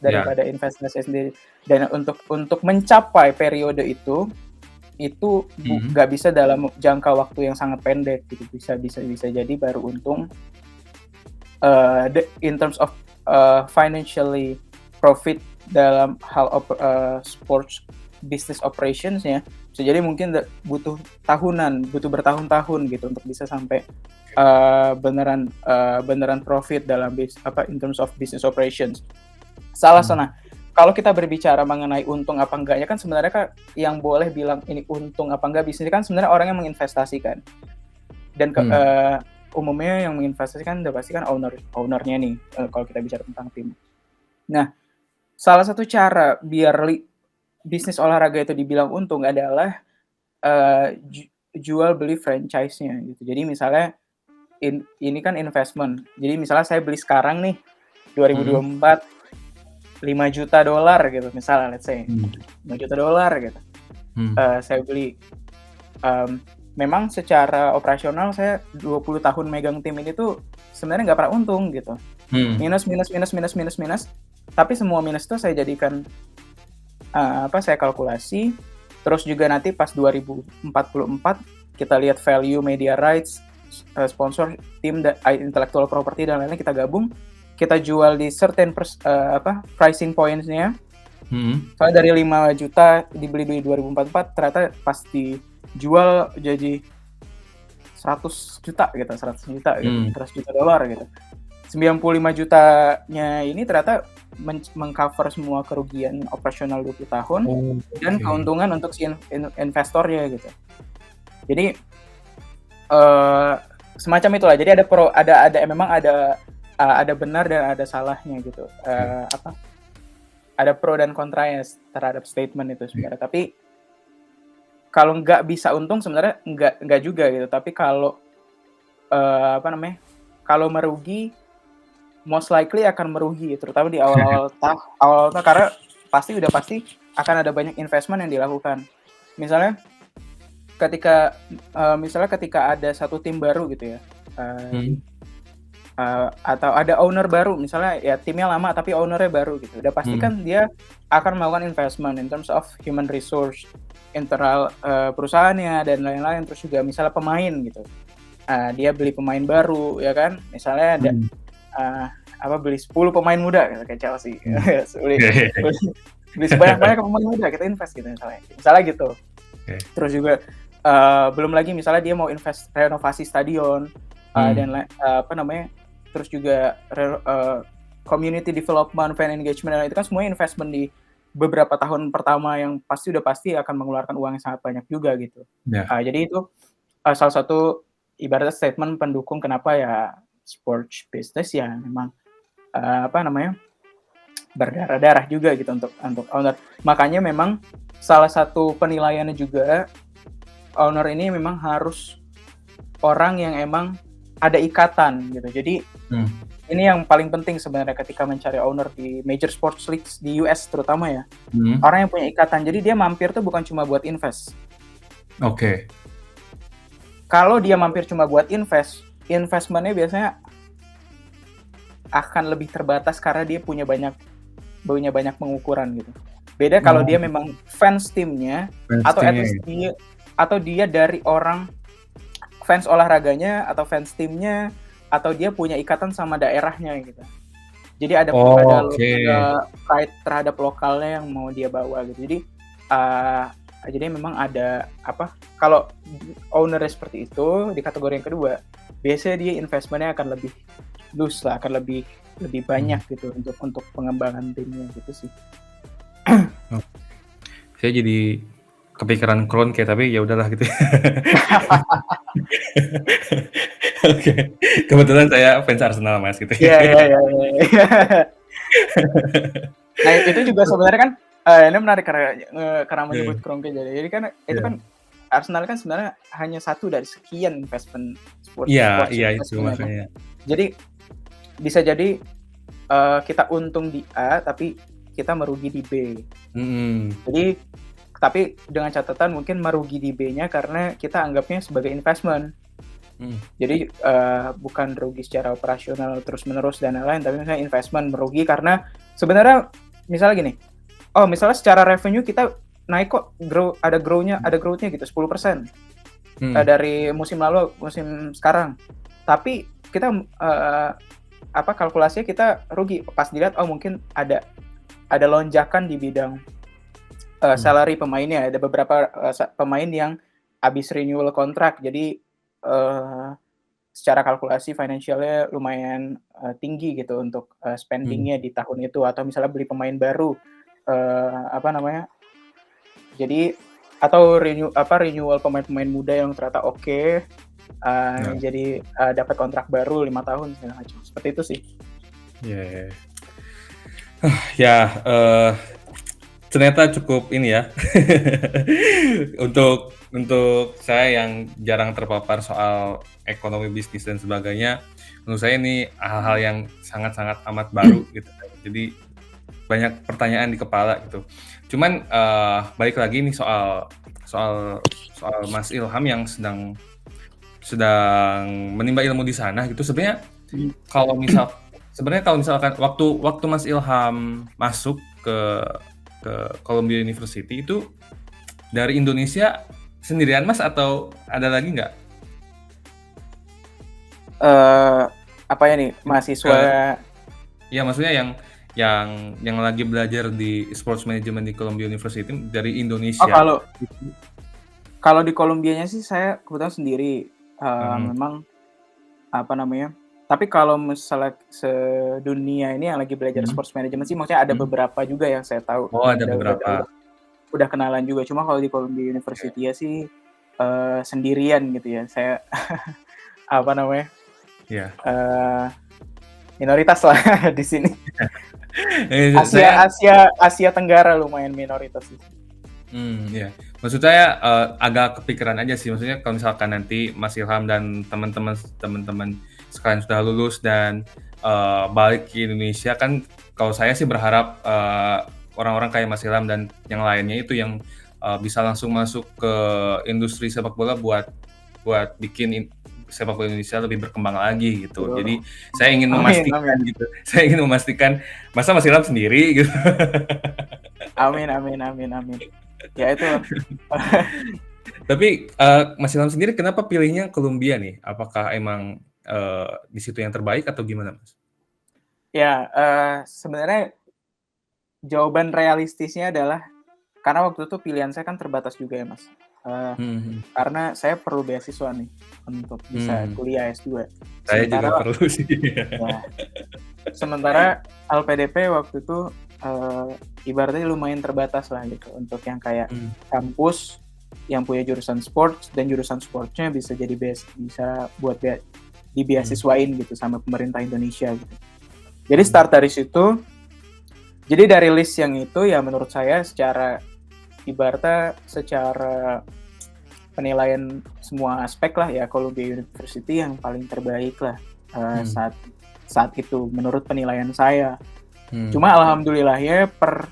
daripada investasi sendiri. Dan untuk mencapai periode itu nggak bisa dalam jangka waktu yang sangat pendek gitu, bisa jadi baru untung in terms of financially profit dalam hal sports business operations-nya, bisa jadi mungkin butuh bertahun-tahun gitu untuk bisa sampai beneran profit dalam in terms of business operations. Kalau kita berbicara mengenai untung apa enggaknya kan sebenarnya kan yang boleh bilang ini untung apa enggak bisnis kan sebenarnya orang yang menginvestasikan. Dan umumnya yang menginvestasikan udah pasti kan ownernya nih kalau kita bicara tentang tim. Nah, salah satu cara biar bisnis olahraga itu dibilang untung adalah jual beli franchise-nya gitu. Jadi misalnya ini kan investment. Jadi misalnya saya beli sekarang nih 2024 $5 juta gitu misalnya, let's say $5 juta gitu. Saya beli. Memang secara operasional saya 20 tahun megang tim ini tuh sebenarnya nggak pernah untung gitu. Minus. Tapi semua minus itu saya jadikan saya kalkulasi. Terus juga nanti pas 2044 kita lihat value media rights, sponsor, tim, intellectual property dan lain-lain kita gabung, kita jual di certain pricing points-nya. Soalnya dari 5 juta dibeli di 2044 ternyata pas dijual jadi 100 juta gitu, $100 juta gitu. 95 jutanya ini ternyata mengcover semua kerugian operasional 20 tahun dan keuntungan untuk si investornya gitu. Jadi semacam itulah. Jadi memang ada benar dan ada salahnya gitu. Ada pro dan kontranya terhadap statement itu sebenarnya. Tapi kalau nggak bisa untung sebenarnya nggak juga gitu. Tapi kalau kalau merugi, most likely akan merugi, terutama di awal-awal karena pasti akan ada banyak investment yang dilakukan. Misalnya ketika ada satu tim baru gitu ya, atau ada owner baru, misalnya ya timnya lama tapi ownernya baru gitu, udah pasti kan dia akan melakukan investment in terms of human resource, internal perusahaannya dan lain-lain, terus juga misalnya pemain gitu, dia beli pemain baru ya kan, misalnya ada beli 10 pemain muda gitu, kayak Chelsea. beli sebanyak-banyak pemain muda, kita invest gitu misalnya gitu. Terus juga belum lagi misalnya dia mau invest renovasi stadion dan terus juga community development, fan engagement, dan itu kan semuanya investment di beberapa tahun pertama yang pasti akan mengeluarkan uang yang sangat banyak juga gitu. Jadi itu salah satu ibaratnya statement pendukung kenapa ya sports business ya memang berdarah-darah juga gitu untuk owner. Makanya memang salah satu penilaiannya juga owner ini memang harus orang yang emang ada ikatan gitu. Jadi ini yang paling penting sebenarnya ketika mencari owner di major sports leagues di US terutama ya. Hmm. Orang yang punya ikatan. Jadi dia mampir tuh bukan cuma buat invest. Oke. Kalau dia mampir cuma buat investmentnya biasanya akan lebih terbatas karena dia punya banyak pengukuran gitu. Beda kalau dia memang fans timnya atau at least dia dari orang fans olahraganya atau fans timnya atau dia punya ikatan sama daerahnya gitu. Jadi ada pride terhadap lokalnya yang mau dia bawa gitu. Jadi memang ada kalau ownernya seperti itu di kategori yang kedua, biasanya dia investmentnya akan lebih loose lah, akan lebih banyak gitu untuk pengembangan timnya gitu sih. Saya jadi kepikiran Kroenke tapi ya udahlah gitu. Oke. Kebetulan saya fans Arsenal Mas gitu. Iya. Nah itu juga sebenarnya kan ini menarik karena menyebut Kroenke jadi kan itu kan Arsenal kan sebenarnya hanya satu dari sekian investment sports. Iya itu makanya. Jadi bisa jadi kita untung di A tapi kita merugi di B. Jadi tapi dengan catatan mungkin merugi di B-nya karena kita anggapnya sebagai investment. Jadi bukan rugi secara operasional terus-menerus dan lain-lain, tapi misalnya investment merugi karena sebenarnya misalnya gini, misalnya secara revenue kita naik kok, ada growth-nya gitu 10% dari musim lalu musim sekarang. Tapi kita kalkulasinya kita rugi pas dilihat mungkin ada lonjakan di bidang salary pemainnya, ada beberapa pemain yang habis renewal kontrak, jadi secara kalkulasi financialnya lumayan tinggi gitu untuk spendingnya di tahun itu, atau misalnya beli pemain baru jadi atau renewal pemain-pemain muda yang ternyata oke. Jadi dapat kontrak baru 5 tahun segala macam, seperti itu sih. Ternyata cukup ini ya. untuk saya yang jarang terpapar soal ekonomi bisnis dan sebagainya, menurut saya ini hal-hal yang sangat-sangat amat baru gitu. Jadi banyak pertanyaan di kepala gitu. Cuman balik lagi nih soal Mas Ilham yang sedang menimba ilmu di sana gitu. Sebenarnya kalau misalkan waktu Mas Ilham masuk ke Columbia University itu dari Indonesia sendirian Mas atau ada lagi nggak? Apanya nih, mahasiswa? Ya maksudnya yang lagi belajar di sports management di Columbia University dari Indonesia. Kalau di Columbianya sih saya kebetulan sendiri. Memang tapi kalau misalnya sedunia ini yang lagi belajar sports management sih, maksudnya ada beberapa juga yang saya tahu. Ada beberapa. Udah kenalan juga. Cuma kalau di Columbia University ya sih sendirian gitu ya. Saya minoritas lah di sini. Asia Tenggara lumayan minoritas sih. Maksud saya agak kepikiran aja sih, maksudnya kalau misalkan nanti Mas Ilham dan teman-teman sekalian sudah lulus dan balik ke Indonesia, kan kalau saya sih berharap orang-orang kayak Mas Ilham dan yang lainnya itu yang bisa langsung masuk ke industri sepak bola buat bikin sepak bola Indonesia lebih berkembang lagi gitu. Jadi saya ingin memastikan masa Mas Ilham sendiri gitu. Amin. Ya itu. Tapi Mas Ilham sendiri kenapa pilihnya Columbia nih? Apakah emang di situ yang terbaik atau gimana, Mas? Ya, sebenarnya jawaban realistisnya adalah karena waktu itu pilihan saya kan terbatas juga ya, Mas. Karena saya perlu beasiswa nih untuk bisa kuliah S2. Saya juga perlu sih. Sementara LPDP waktu itu ibaratnya lumayan terbatas lah gitu untuk yang kayak kampus yang punya jurusan sports dan jurusan sportsnya bisa jadi bisa buat dibeasiswain gitu sama pemerintah Indonesia gitu. Jadi start dari situ. Jadi dari list yang itu ya menurut saya secara penilaian semua aspek lah ya Columbia University yang paling terbaik lah saat itu menurut penilaian saya. Hmm. Cuma alhamdulillahnya per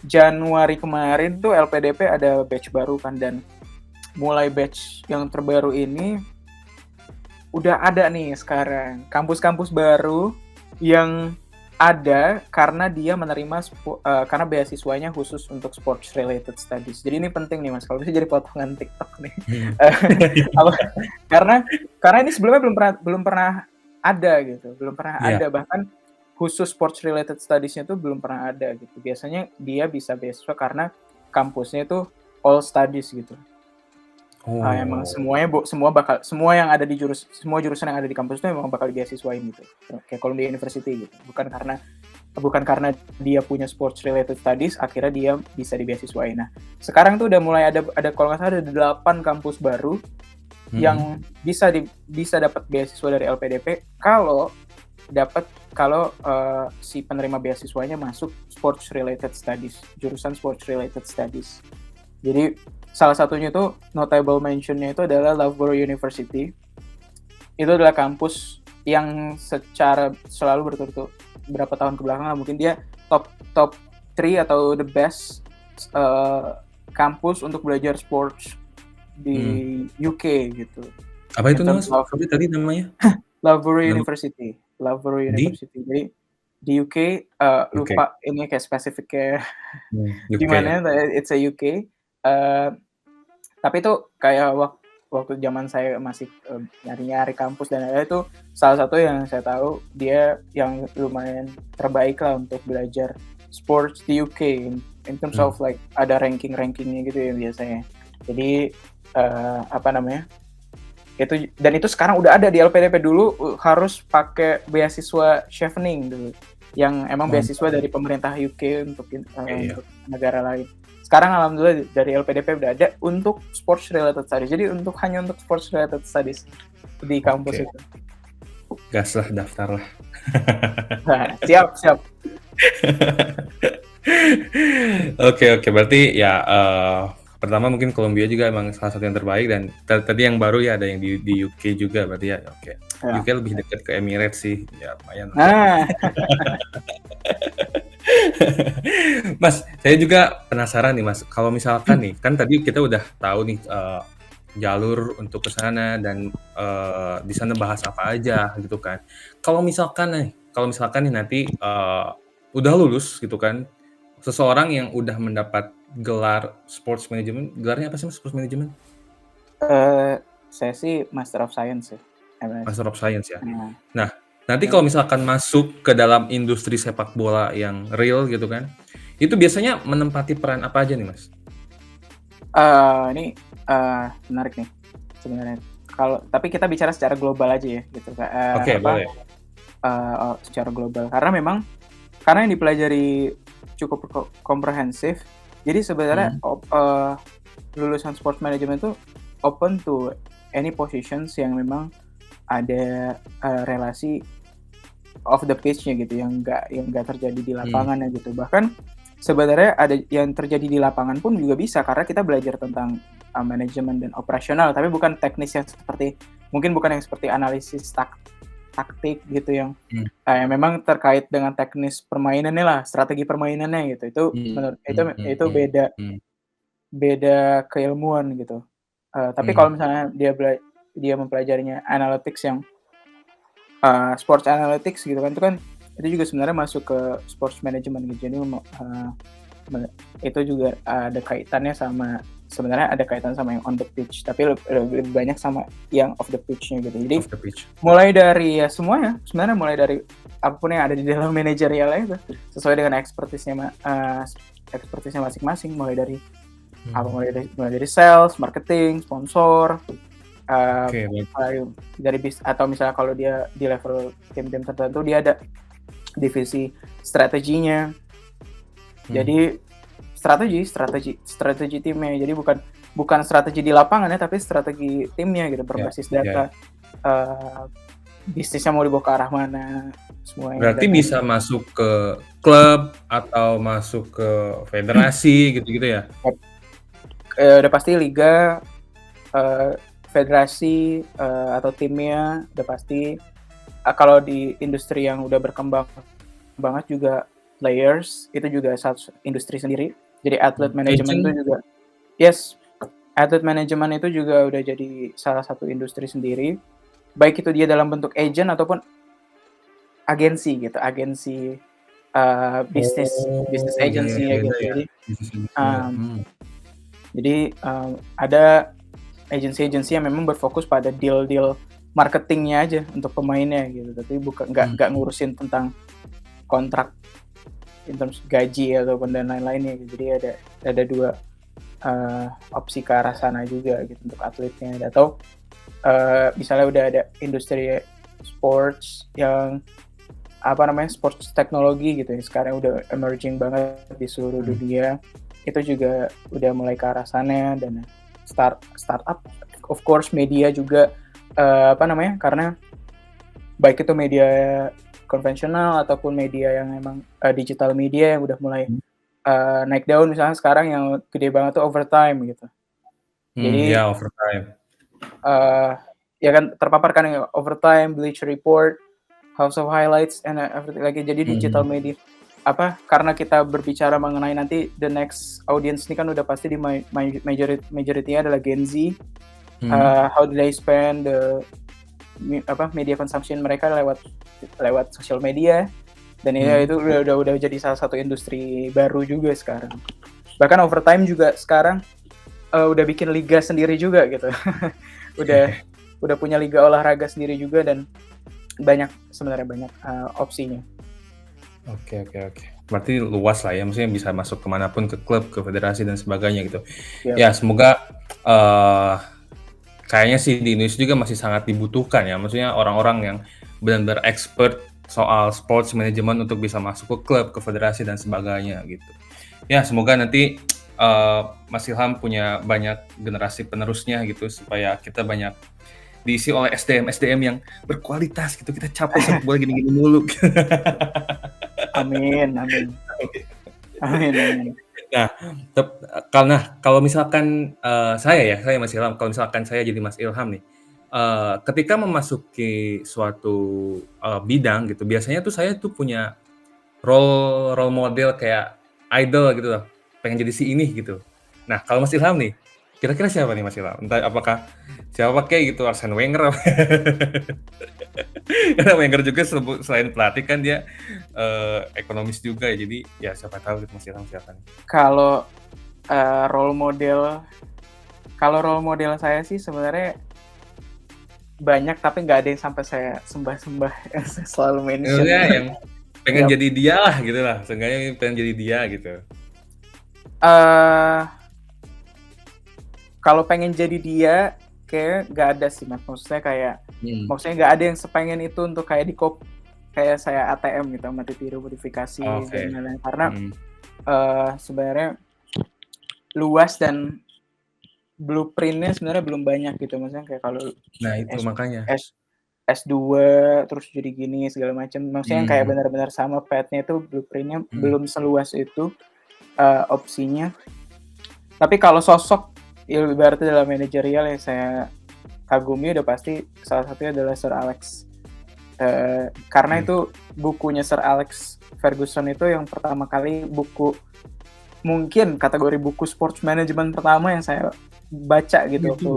Januari kemarin tuh LPDP ada batch baru kan, dan mulai batch yang terbaru ini udah ada nih sekarang kampus-kampus baru yang ada karena dia menerima karena beasiswanya khusus untuk sports related studies. Jadi ini penting nih Mas, kalau bisa jadi potongan TikTok nih. Karena ini sebelumnya belum pernah ada gitu, belum pernah Iya. ada, bahkan khusus sports related studies-nya tuh belum pernah ada gitu. Biasanya dia bisa beasiswa karena kampusnya itu all studies gitu. Emang semua yang ada di semua jurusan yang ada di kampus itu memang bakal dibeasiswain gitu. Kayak Columbia University gitu. Bukan karena dia punya sports related studies akhirnya dia bisa dibeasiswain. Nah, sekarang tuh udah mulai ada kalau nggak salah ada 8 kampus baru yang bisa dapat beasiswa dari LPDP kalau si penerima beasiswanya masuk sports related studies, jurusan sports related studies. Jadi salah satunya itu notable mention-nya itu adalah Loughborough University. Itu adalah kampus yang secara selalu berturut-turut berapa tahun kebelakangan mungkin dia top 3 atau the best kampus untuk belajar sports di UK gitu. Apa itu Mas? Tadi namanya? Loughborough University. Jadi di UK, lupa ini kayak spesifiknya di mana, it's a UK. Tapi itu kayak waktu zaman saya masih nyari-nyari kampus dan itu salah satu yang saya tahu dia yang lumayan terbaik lah untuk belajar sports di UK in terms of like ada rankingnya gitu ya biasanya. Jadi itu sekarang udah ada di LPDP. Dulu harus pakai beasiswa Chevening dulu yang emang beasiswa dari pemerintah UK untuk negara lain. Sekarang alhamdulillah dari LPDP udah ada untuk sports related studies. Jadi hanya untuk sports related studies di kampus itu. Gas lah, daftar lah. Nah, siap. Oke. Berarti ya pertama mungkin Columbia juga emang salah satu yang terbaik, dan tadi yang baru ya ada yang di UK juga berarti ya. Oke. Ya. UK lebih dekat ke Emirates sih. Ya lumayan. Mas, saya juga penasaran nih Mas, kalau misalkan nih, kan tadi kita udah tahu nih jalur untuk ke sana dan di sana bahas apa aja gitu kan. Kalau misalkan nih nanti udah lulus gitu kan, seseorang yang udah mendapat gelar sports management, gelarnya apa sih Mas, sports management? Saya sih Master of Science ya. Master of Science ya. Nah, nanti kalau misalkan masuk ke dalam industri sepak bola yang real gitu kan, itu biasanya menempati peran apa aja nih Mas? Ini menarik nih sebenarnya. Tapi kita bicara secara global aja ya gitu. Oke, boleh. Secara global karena yang dipelajari cukup komprehensif. Jadi sebenarnya lulusan sports management itu open to any positions yang memang ada relasi off the pitch-nya gitu, yang nggak terjadi di lapangannya gitu. Bahkan sebenarnya ada yang terjadi di lapangan pun juga bisa, karena kita belajar tentang manajemen dan operasional, tapi bukan teknis yang bukan yang seperti analisis taktik gitu yang memang terkait dengan teknis permainannya lah, strategi permainannya gitu. Itu beda keilmuan gitu. Tapi kalau misalnya dia mempelajarinya analytics yang sports analytics gitu kan, itu juga sebenarnya masuk ke sports management gitu. Jadi itu juga ada kaitannya sama yang on the pitch, tapi lebih banyak sama yang off the pitch-nya gitu. Jadi mulai dari ya semuanya sebenarnya, mulai dari apapun yang ada di dalam manajerialnya itu sesuai dengan ekspertisnya masing-masing, mulai dari sales, marketing, sponsor, dari atau misalnya kalau dia di level tim-tim tertentu dia ada divisi strateginya. Jadi strategi timnya. Jadi bukan strategi di lapangan ya, tapi strategi timnya gitu, berbasis data. Bisnisnya mau dibawa ke arah mana semuanya. Berarti bisa masuk ke klub atau masuk ke federasi gitu-gitu ya? Udah pasti liga, federasi atau timnya udah pasti. kalau di industri yang udah berkembang banget juga players itu juga satu industri sendiri. Jadi atlet manajemen itu Agent? juga yes, atlet manajemen itu juga udah jadi salah satu industri sendiri, baik itu dia dalam bentuk agent ataupun agensi gitu, agensi, bisnis bisnis Oh, iya iya, agency ya beda gitu. ya, Jadi, bisnis unitnya, mmm, ada agensi-agensi yang memang berfokus pada deal-deal marketingnya aja untuk pemainnya gitu, tapi bukan nggak mmm, ngurusin tentang kontrak in terms gaji ataupun dan lain-lainnya gitu. Jadi ada 2 opsi ke arah sana juga gitu untuk atletnya atau, misalnya udah ada industri sports yang, apa namanya, sports teknologi gitu ya, sekarang udah emerging banget di seluruh mhm, dunia, itu juga udah mulai ke arah sana dan startup, of course media juga, apa namanya, karena baik itu media konvensional ataupun media yang emang, digital media yang udah mulai, mhm, naik daun misalnya sekarang yang gede banget tuh Overtime gitu. iya Jadi, overtime, eee, ya kan terpapar kan ya Overtime, Bleacher Report, House of Highlights, and everything lagi. Jadi digital mhm, media apa, karena kita berbicara mengenai nanti the next audience ini kan udah pasti di majority-nya adalah Gen Z, mhm, how do they spend media consumption mereka lewat lewat sosial media, dan ya mhm, itu udah jadi salah satu industri baru juga sekarang. Bahkan Overtime juga sekarang, udah bikin liga sendiri juga gitu. Udah udah punya liga olahraga sendiri juga dan sebenarnya banyak, opsinya. oke oke oke. Berarti luas lah ya, maksudnya bisa masuk ke manapun, ke klub, ke federasi dan sebagainya gitu. Yap, Ya semoga, eee, kayaknya sih di Indonesia juga masih sangat dibutuhkan ya, maksudnya orang-orang yang benar-benar expert soal sports management untuk bisa masuk ke klub, ke federasi dan sebagainya gitu. Ya semoga nanti, Mas Ilham punya banyak generasi penerusnya gitu, supaya kita banyak diisi oleh SDM-SDM yang berkualitas gitu, kita capek sepak bola gini-gini mulu. amin amin. Amin amin. Nah, karena kalau misalkan, saya Mas Ilham, kalau misalkan saya jadi Mas Ilham nih, ketika memasuki suatu, bidang gitu, biasanya tuh saya tuh punya role role model kayak idol gitu loh, pengen jadi si ini gitu. Nah, kalau Mas Ilham nih, kira-kira siapa nih Mas Ilham? Entah apakah siapa kek gitu, Arsene Wenger apa karena Wenger juga selain pelatih kan dia, ekonomis juga ya, jadi ya siapa tahu gitu Mas Ilham siapa nih? Kalau, role model kalau role model saya sih sebenarnya banyak, tapi nggak ada yang sampai saya sembah-sembah yang saya selalu mention. Maksudnya yang pengen Yap, jadi dia lah gitu lah, seenggaknya pengen jadi dia gitu. eee, kalau pengen jadi dia, kayaknya nggak ada sih, Mas. Hmm, Maksudnya nggak ada yang sepengen itu untuk kayak saya ATM gitu, mati tiru modifikasi dan oke, lain-lain. Karena, mhm. sebenarnya luas dan blueprint-nya sebenarnya belum banyak gitu, maksudnya kayak kalau Nah itu S makanya. S S2 terus jadi gini segala macam, maksudnya yang kayak Mmm, benar-benar sama path-nya itu blueprint-nya mhm, belum seluas itu, opsinya. Tapi kalau sosok ibaratnya dalam manajerial yang saya kagumi udah pasti salah satunya adalah Sir Alex. Karena oke. itu bukunya Sir Alex Ferguson itu yang pertama kali mungkin kategori buku sports management pertama yang saya baca Oh gitu gitu? waktu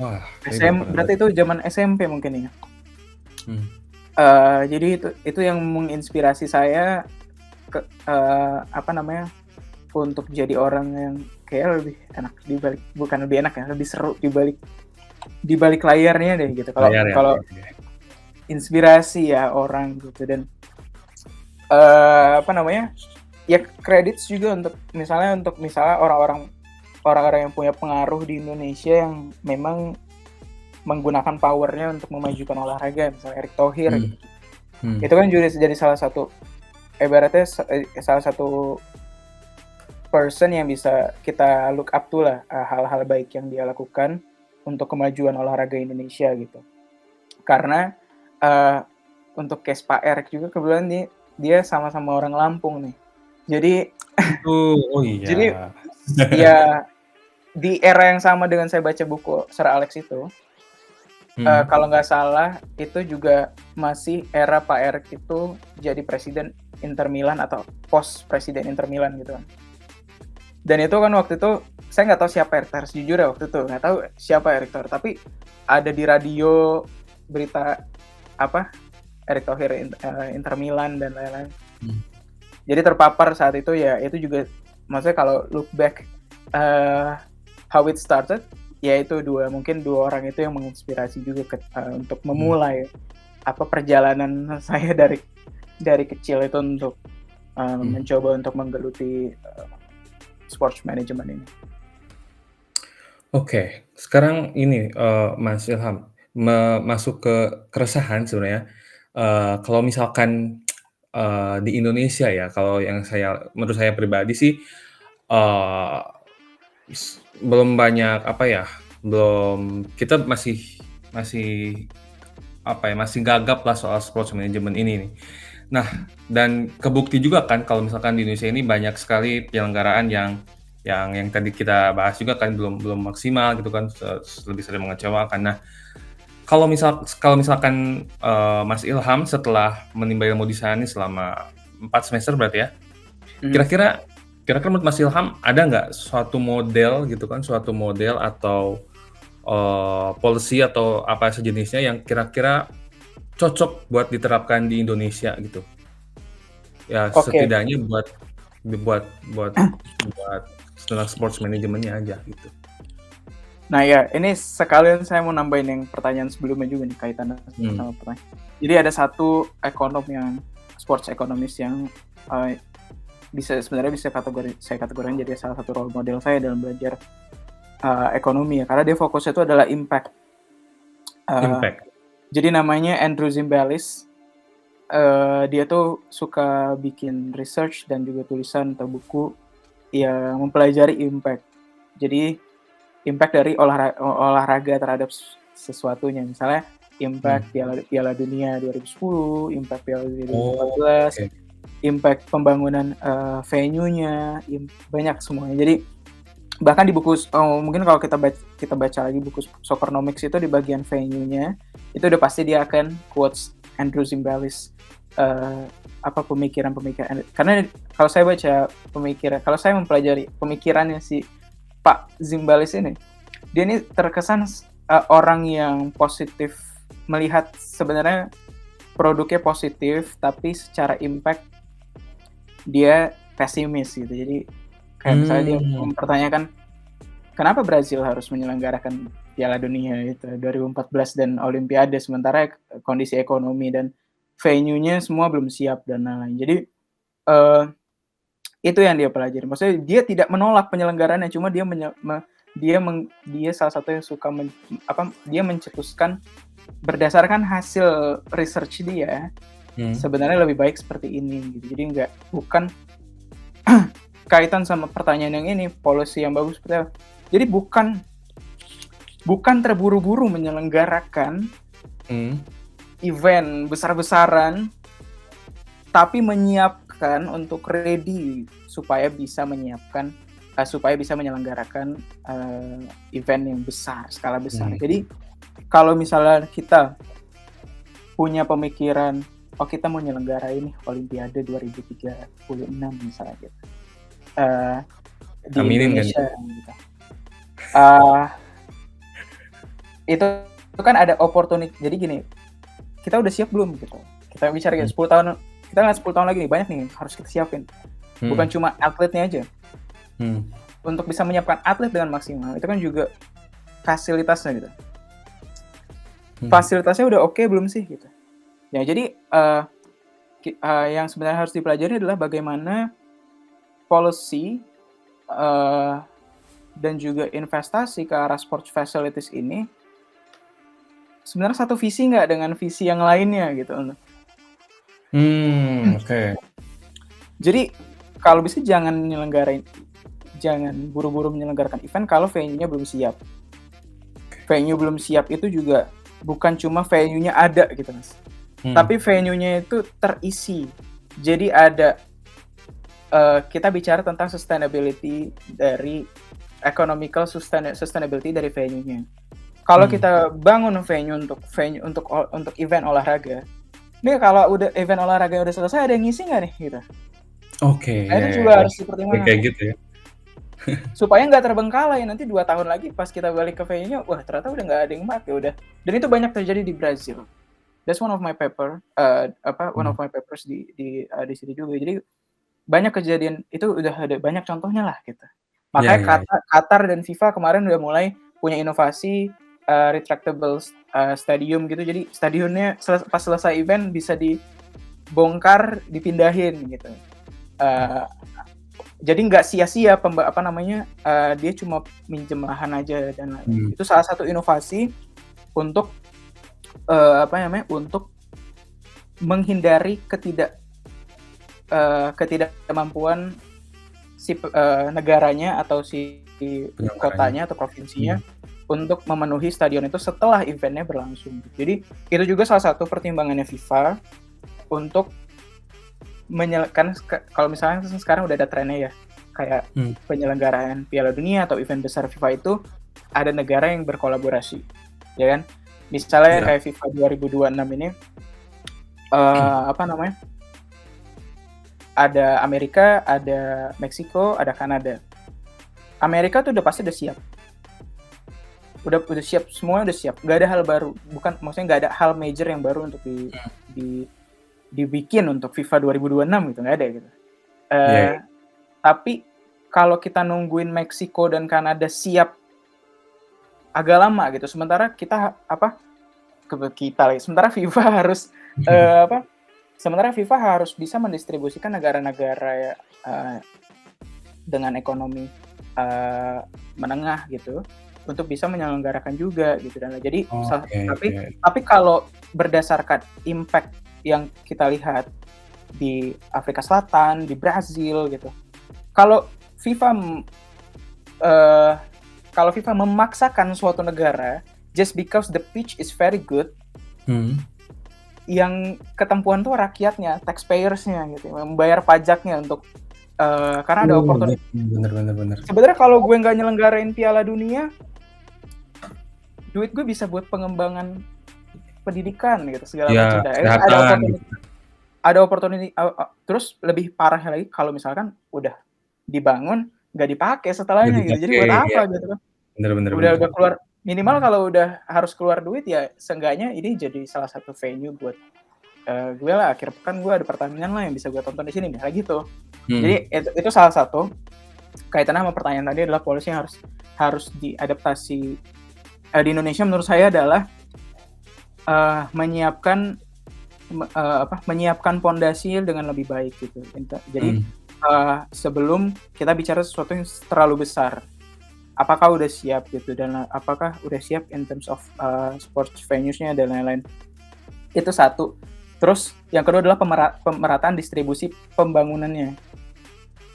Wah, saya baru pernah berarti denger. itu zaman SMP mungkin ya. Mmm, Jadi itu yang menginspirasi saya apa namanya, untuk jadi orang yang kayak lebih enak bukan lebih enak ya, lebih seru di balik layarnya deh gitu. Kalau layar ya? kalau Oke. inspirasi ya orang gitu dan, apa namanya, ya credits juga untuk misalnya orang-orang yang punya pengaruh di Indonesia yang memang menggunakan power-nya untuk memajukan olahraga, misalnya Erick Thohir Mmm, gitu. hmm, Itu kan juga jadi salah satu ibaratnya salah satu person yang bisa kita look up to lah, hal-hal baik yang dia lakukan untuk kemajuan olahraga Indonesia gitu. Karena, eee, untuk case Pak Erick juga kebetulan dia sama-sama orang Lampung nih. Jadi gitu, oh iya. jadi ya di era yang sama dengan saya baca buku Sir Alex itu, Kalau nggak salah itu juga masih era Pak Erik itu jadi presiden Inter Milan atau pos presiden Inter Milan gitu kan. Dan itu kan waktu itu saya nggak tahu siapa Erik Thohir, jujur ya waktu itu nggak tahu siapa Erik Thohir, tapi ada di radio berita apa Erik Thohir Inter Milan dan lain-lain. Jadi terpapar saat itu ya, itu juga maksudnya kalau look back how it started, ya itu mungkin dua orang itu yang menginspirasi juga untuk memulai perjalanan saya dari kecil itu untuk mencoba untuk menggeluti sports management ini. Oke, sekarang ini Mas Ilham masuk ke keresahan sebenarnya. Kalau misalkan di Indonesia ya, kalau yang menurut saya pribadi sih belum banyak kita masih gagap lah soal sports management ini nih. Nah, dan kebukti juga kan kalau misalkan di Indonesia ini banyak sekali penyelenggaraan yang tadi kita bahas juga kan belum maksimal gitu kan, lebih sering mengecewakan. Nah, kalau misalkan Mas Ilham setelah menimba ilmu di sana selama 4 semester berarti ya, kira-kira menurut Mas Ilham ada nggak suatu model atau policy atau apa sejenisnya yang kira-kira cocok buat diterapkan di Indonesia gitu? Ya setidaknya buat tentang sports manajemennya aja gitu. Nah ya, ini sekalian saya mau nambahin yang pertanyaan sebelumnya juga nih kaitannya sama pertanyaan. Jadi ada satu ekonom yang sports economist yang sebenarnya bisa saya kategorikan jadi salah satu role model saya dalam belajar ekonomi ya, karena dia fokusnya itu adalah impact. Jadi namanya Andrew Zimbalist. Dia tuh suka bikin research dan juga tulisan atau buku yang mempelajari impact. Jadi impact dari olahraga terhadap sesuatunya, misalnya impact Piala Dunia 2010, impact Piala Dunia 2014, impact pembangunan venue-nya, banyak semuanya. Jadi bahkan di buku mungkin kalau kita baca lagi buku Soccernomics itu di bagian venue-nya itu udah pasti dia akan quotes Andrew Zimbalist pemikiran, karena kalau saya baca kalau saya mempelajari pemikirannya si Pak Zimbalist ini, dia ini terkesan orang yang positif, melihat sebenarnya produknya positif tapi secara impact dia pesimis gitu. Jadi kayak misalnya dia mempertanyakan kenapa Brazil harus menyelenggarakan Piala Dunia itu 2014 dan Olimpiade sementara kondisi ekonomi dan venue-nya semua belum siap dan lain-lain. Jadi itu yang dia pelajari. Maksudnya dia tidak menolak penyelenggarannya, cuma dia salah satu yang suka dia mencetuskan berdasarkan hasil research dia. Sebenarnya lebih baik seperti ini gitu. Jadi bukan kaitan sama pertanyaan yang ini, policy yang bagus seperti apa. Jadi bukan terburu-buru menyelenggarakan event besar-besaran, tapi menyiapkan untuk ready supaya bisa menyelenggarakan event yang besar, skala besar. Jadi kalau misalnya kita punya pemikiran, kita mau nyelenggarain Olimpiade 2036 misalnya gitu. Di Indonesia gitu. Itu kan ada opportunity. Jadi gini, kita udah siap belum gitu. Kita bicara 10 tahun, kita ngeliat 10 tahun lagi nih, banyak nih harus kita siapin. Bukan cuma atletnya aja. Untuk bisa menyiapkan atlet dengan maksimal, itu kan juga fasilitasnya gitu. Fasilitasnya udah oke belum sih gitu. Ya jadi yang sebenarnya harus dipelajari adalah bagaimana policy dan juga investasi ke arah sports facilities ini sebenarnya satu visi nggak dengan visi yang lainnya gitu. Jadi kalau bisa jangan buru-buru menyelenggarakan event kalau venue-nya belum siap. Venue belum siap itu juga bukan cuma venue-nya ada gitu mas, tapi venue-nya itu terisi. Jadi ada kita bicara tentang sustainability dari economical sustainability dari venue-nya. Kalau kita bangun venue untuk event olahraga, nih kalau udah event olahraga udah selesai ada yang ngisi nggak nih gitu. Oke, Nah, ya, itu ya, juga ya. harus dipertimbangkan. Kayak gitu ya. Supaya nggak terbengkalai nanti 2 tahun lagi pas kita balik ke venue-nya, wah ternyata udah nggak ada yang pakai udah. Dan itu banyak terjadi di Brazil. That's one of my papers di situ juga. Jadi banyak kejadian itu udah ada banyak contohnya lah gitu. Iya, Makanya iya, iya. Qatar dan FIFA kemarin udah mulai punya inovasi retractable stadium gitu. Jadi stadionnya pas selesai event bisa dibongkar, dipindahin gitu. Jadi nggak sia-sia dia cuma minjem lahan aja dan lain-lain. Itu salah satu inovasi untuk untuk menghindari ketidakmampuan si negaranya atau si kotanya atau provinsinya untuk memenuhi stadion itu setelah eventnya berlangsung. Jadi itu juga salah satu pertimbangannya FIFA untuk kalau misalnya sekarang udah ada trennya ya, kayak penyelenggaraan Piala Dunia atau event besar FIFA itu ada negara yang berkolaborasi, ya kan? Misalnya kayak FIFA 2026 ini, ada Amerika, ada Meksiko, ada Kanada. Amerika tuh udah siap. Udah siap, semuanya udah siap. Gak ada hal baru, maksudnya gak ada hal major yang baru untuk dibikin untuk FIFA 2026 gitu, nggak ada gitu. Tapi kalau kita nungguin Meksiko dan Kanada siap agak lama gitu. Sementara FIFA harus sementara FIFA harus bisa mendistribusikan negara-negara dengan ekonomi menengah gitu untuk bisa menyelenggarakan juga gitu dan jadi tapi kalau berdasarkan impact yang kita lihat di Afrika Selatan, di Brazil gitu. Kalau FIFA memaksakan suatu negara just because the pitch is very good, yang ketempuan tuh rakyatnya, taxpayers-nya gitu, membayar pajaknya untuk karena ada opportunity. Bener. Sebenarnya kalau gue nggak nyelenggarain Piala Dunia, duit gue bisa buat pengembangan pendidikan gitu segala macam. Ada opportunity. Terus lebih parah lagi kalau misalkan udah dibangun nggak dipakai setelahnya gitu. Jadi buat apa gitu kan? Udah keluar minimal kalau udah harus keluar duit ya seenggaknya ini jadi salah satu venue buat gue lah akhir pekan gue ada pertandingan lah yang bisa gue tonton di sini misalnya gitu. Jadi itu salah satu kaitannya sama pertanyaan tadi adalah polisi yang harus diadaptasi di Indonesia menurut saya adalah menyiapkan pondasi dengan lebih baik gitu. Jadi sebelum kita bicara sesuatu yang terlalu besar, apakah udah siap gitu dan apakah udah siap in terms of sports venues-nya dan lain-lain. Itu satu. Terus yang kedua adalah pemerataan distribusi pembangunannya.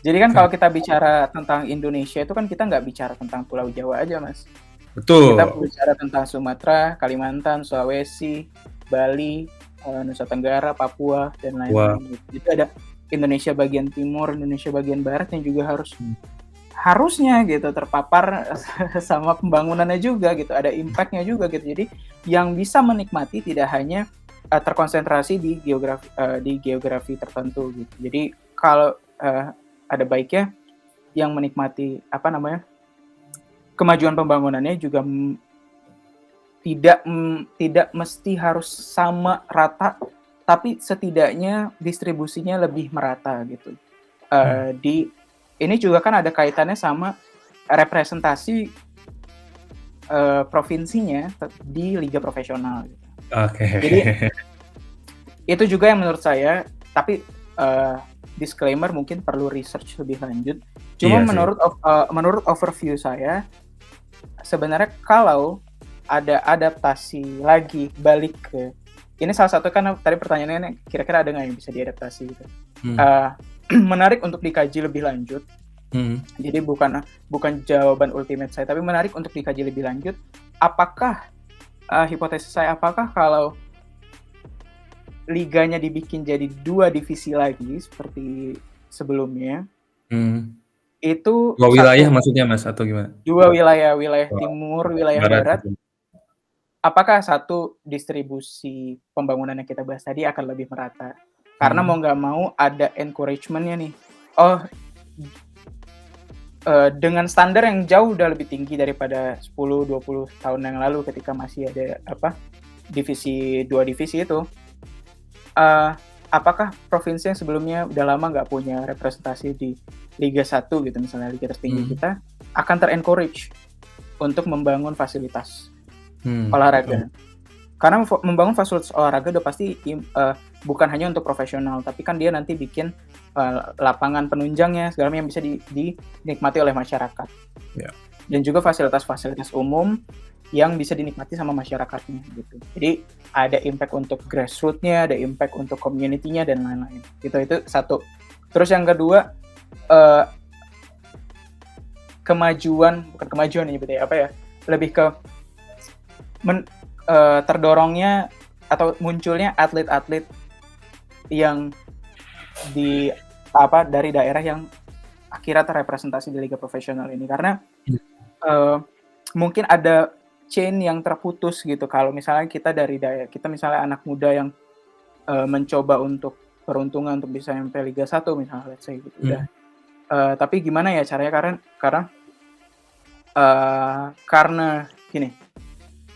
Jadi kan kalau kita bicara tentang Indonesia itu kan kita nggak bicara tentang Pulau Jawa aja, Mas. Betul. Kita bicara tentang Sumatera, Kalimantan, Sulawesi, Bali, Nusa Tenggara, Papua, dan lain-lain. Jadi ada Indonesia bagian timur, Indonesia bagian barat yang juga harusnya gitu terpapar sama pembangunannya juga gitu, ada impact-nya juga gitu. Jadi yang bisa menikmati tidak hanya terkonsentrasi di geografi tertentu gitu. Jadi kalau ada baiknya yang menikmati kemajuan pembangunannya juga tidak mesti harus sama rata, tapi setidaknya distribusinya lebih merata gitu. Ini juga kan ada kaitannya sama representasi provinsinya di liga profesional. Gitu. Jadi itu juga yang menurut saya, tapi disclaimer mungkin perlu research lebih lanjut. Cuma menurut overview saya, sebenarnya kalau ada adaptasi lagi balik ke ini salah satu kan tadi pertanyaannya kira-kira ada nggak yang bisa diadaptasi gitu. Menarik untuk dikaji lebih lanjut. Jadi bukan jawaban ultimate saya, tapi menarik untuk dikaji lebih lanjut. Apakah hipotesis saya kalau liganya dibikin jadi 2 divisi lagi seperti sebelumnya, itu 2 wilayah maksudnya Mas atau gimana? 2 wilayah timur, wilayah barat. apakah satu distribusi pembangunan yang kita bahas tadi akan lebih merata? Karena mau nggak mau ada encouragement-nya nih. Oh, dengan standar yang jauh udah lebih tinggi daripada 10-20 tahun yang lalu ketika masih ada divisi 2 divisi itu. Apakah provinsi yang sebelumnya udah lama nggak punya representasi di Liga 1 gitu, misalnya liga tertinggi kita, akan ter-encourage untuk membangun fasilitas olahraga. Karena membangun fasilitas olahraga udah pasti bukan hanya untuk profesional, tapi kan dia nanti bikin lapangan penunjangnya segala yang bisa dinikmati oleh masyarakat. Yeah. Dan juga fasilitas-fasilitas umum yang bisa dinikmati sama masyarakatnya gitu. Jadi ada impact untuk grassroots-nya, ada impact untuk community-nya dan lain-lain. Gitu, itu satu. Terus yang kedua, bukan kemajuan ya, lebih ke terdorongnya atau munculnya atlet-atlet yang dari daerah yang akhirnya terrepresentasi di liga profesional ini, karena mungkin ada chain yang terputus gitu. Kalau misalnya kita dari daerah, kita misalnya anak muda yang mencoba untuk peruntungan untuk bisa sampai Liga 1 misalnya, let's say gitu. Tapi gimana ya caranya, karena gini,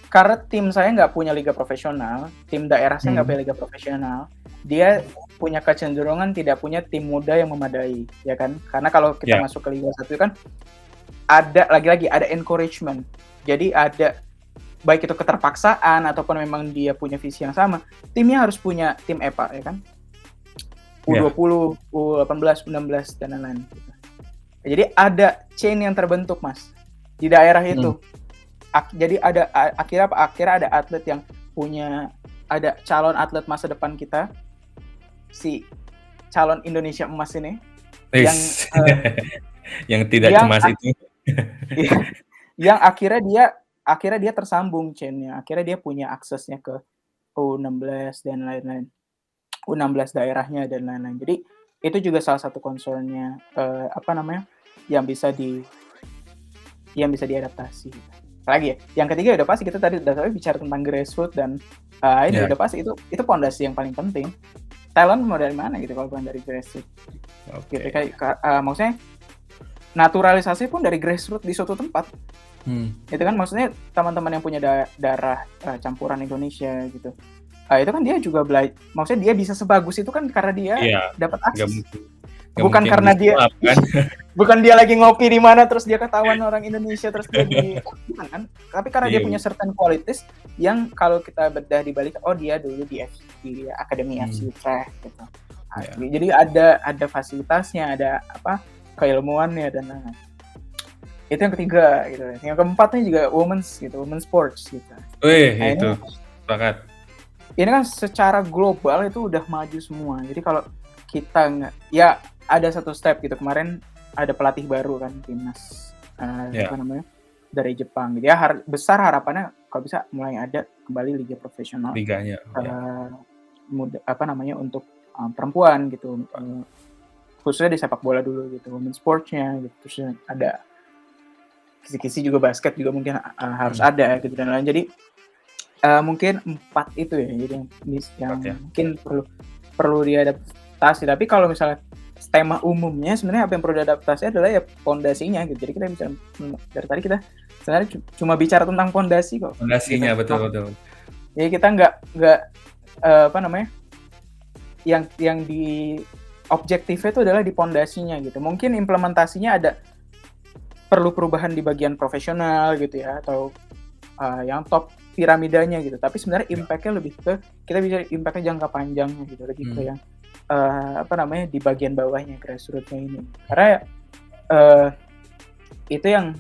karena tim saya nggak punya liga profesional, tim daerah saya nggak punya liga profesional, dia punya kecenderungan tidak punya tim muda yang memadai, ya kan? Karena kalau kita masuk ke Liga 1 kan ada lagi-lagi ada encouragement. Jadi ada baik itu keterpaksaan ataupun memang dia punya visi yang sama, timnya harus punya tim EPA, ya kan? U20, U18, U16 dan lain-lain. Jadi ada chain yang terbentuk, Mas, di daerah itu. Jadi akhirnya ada atlet yang ada calon atlet masa depan kita, si calon Indonesia emas ini, yang tidak cemas itu. Yang akhirnya dia tersambung chain-nya. Akhirnya dia punya aksesnya ke U16 dan lain-lain. U16 daerahnya dan lain-lain. Jadi itu juga salah satu concern-nya yang bisa diadaptasi. Lagi ya. Yang ketiga udah pasti kita tadi bicara tentang grassroots dan ini udah pasti itu pondasi yang paling penting. Talent mau dari mana gitu kalau bukan dari grassroots. Gitu, maksudnya naturalisasi pun dari grassroots di suatu tempat. Itu kan maksudnya teman-teman yang punya darah campuran Indonesia gitu. Itu kan dia juga maksudnya dia bisa sebagus itu kan karena dia dapat akses. Bukan karena dia bukan dia lagi ngopi di mana terus dia ketahuan orang Indonesia terus dia bukan kan? Tapi karena dia punya certain qualities yang kalau kita bedah di balik, dia dulu di Akademi FC Utrecht gitu. Jadi ada fasilitasnya, ada keilmuannya dan lain-lain. Itu yang ketiga gitu. Yang keempatnya juga women's sports gitu. Itu sepakat. Ini kan secara global itu udah maju semua. Jadi kalau kita ada satu step gitu, kemarin ada pelatih baru kan timnas dari Jepang. Dia besar harapannya kalau bisa mulai ada kembali liga profesional. Liganya. Untuk perempuan gitu. Khususnya di sepak bola dulu gitu, women's sports-nya gitu. Terus ada kisi-kisi juga, basket juga mungkin harus ada gitu dan lain. Jadi mungkin 4 itu ya. Jadi yang mungkin perlu diadaptasi. Tapi kalau misalnya tema umumnya sebenarnya apa yang perlu diadaptasi adalah ya pondasinya gitu. Jadi kita bisa dari tadi kita sebenarnya cuma bicara tentang pondasi kok. Pondasinya gitu. betul. Jadi kita nggak yang di objektifnya itu adalah di pondasinya gitu. Mungkin implementasinya ada perlu perubahan di bagian profesional gitu ya, atau yang top piramidanya gitu. Tapi sebenarnya impact-nya lebih ke kita bisa impact-nya jangka panjang gitu, lebih ke yang di bagian bawahnya, grassroots-nya ini. Karena itu yang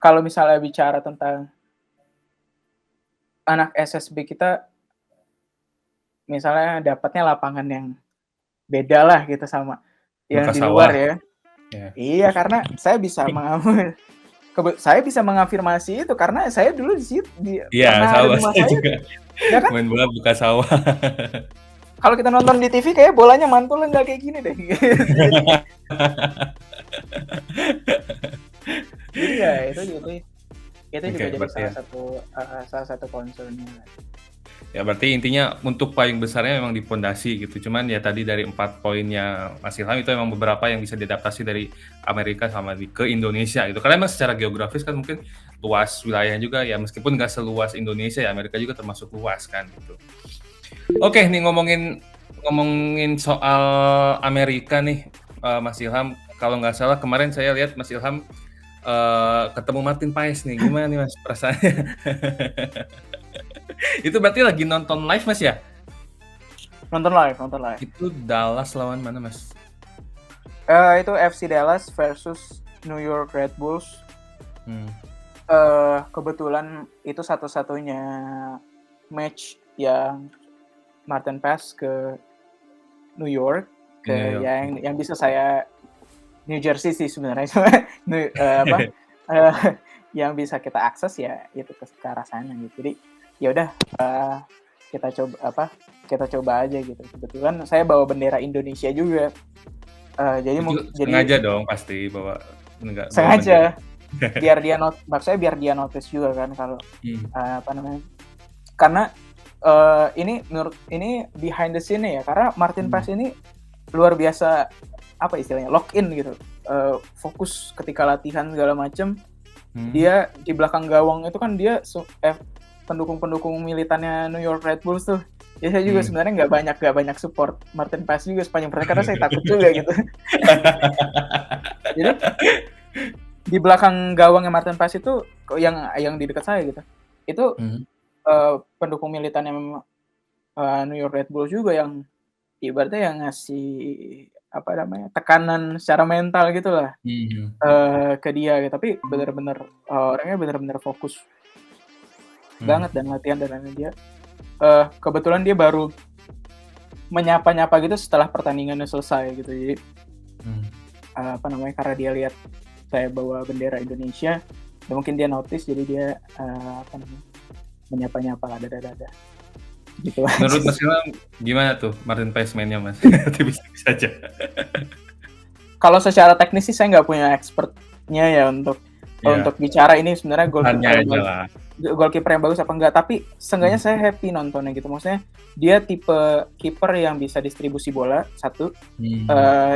kalau misalnya bicara tentang anak SSB kita misalnya dapatnya lapangan yang beda lah gitu sama yang di luar ya. Iya, karena saya bisa mengafirmasi itu karena saya dulu di situ sama saya juga. Ya kan? Main bola buka sawah. Kalau kita nonton di TV kayak bolanya mantul nggak kayak gini deh. Jadi ya itu Itu juga Oke, jadi berarti ya. salah satu concern-nya. Ya berarti intinya untuk paling besarnya memang di pondasi gitu. Cuman ya tadi dari 4 poinnya Mas Ilham itu memang beberapa yang bisa diadaptasi dari Amerika sama ke Indonesia gitu. Karena memang secara geografis kan mungkin luas wilayahnya juga ya, meskipun nggak seluas Indonesia ya, Amerika juga termasuk luas kan gitu. Oke, nih ngomongin soal Amerika nih, Mas Ilham. Kalau nggak salah kemarin saya lihat Mas Ilham ketemu Martin Paes nih. Gimana nih Mas perasaannya? Itu berarti lagi nonton live Mas ya? Nonton live. Itu Dallas lawan mana Mas? Itu FC Dallas versus New York Red Bulls. Hmm. Kebetulan itu satu-satunya match yang Martin Paes ke New York, yang bisa saya New Jersey sih sebenarnya, yang bisa kita akses ya itu ke arah sana gitu. Jadi ya udah kita coba aja gitu. Kebetulan saya bawa bendera Indonesia juga. Jadi sengaja dong pasti bawa sengaja biar dia notice juga kan kalau karena ini behind the scene ya, karena Martin Paes ini luar biasa apa istilahnya lock in gitu, fokus ketika latihan segala macem. Dia di belakang gawang itu kan dia pendukung militannya New York Red Bulls tuh. Ya saya juga sebenarnya nggak banyak support Martin Paes juga sepanjang pertandingan karena saya takut juga gitu. Jadi di belakang gawangnya Martin Paes itu yang di dekat saya gitu. Itu pendukung militannya New York Red Bulls juga yang ibaratnya yang ngasih tekanan secara mental gitulah ke dia gitu. Tapi benar-benar orangnya benar-benar fokus banget dan latihan dan lain dia. Kebetulan dia baru menyapa-nyapa gitu setelah pertandingannya selesai gitu. Jadi karena dia lihat saya bawa bendera Indonesia, ya mungkin dia notice, jadi dia menyapa-nyapa dada gitu. Menurut Mas Ilham gimana tuh Martin Paes mainnya Mas? Tipis-tipis aja. Kalau secara teknis sih saya nggak punya expertnya ya untuk bicara ini sebenarnya goalkeeper yang bagus apa enggak, tapi seenggaknya saya happy nontonnya gitu. Maksudnya dia tipe kiper yang bisa distribusi bola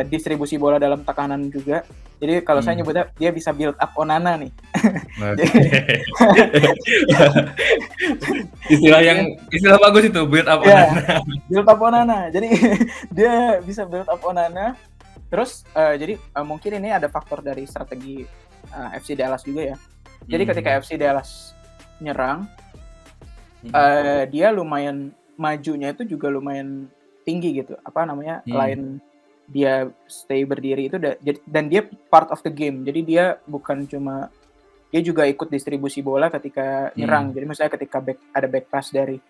distribusi bola dalam tekanan juga. Jadi kalau saya nyebutnya dia bisa build up Onana nih. istilah bagus itu, build up Onana. Build up Onana. Jadi dia bisa build up Onana. Terus jadi mungkin ini ada faktor dari strategi FC Dallas juga ya. Jadi ketika FC Dallas nyerang, dia lumayan majunya itu juga lumayan tinggi gitu. Line dia stay berdiri itu dan dia part of the game. Jadi dia bukan cuma, dia juga ikut distribusi bola ketika nyerang. Jadi misalnya ketika ada back pass dari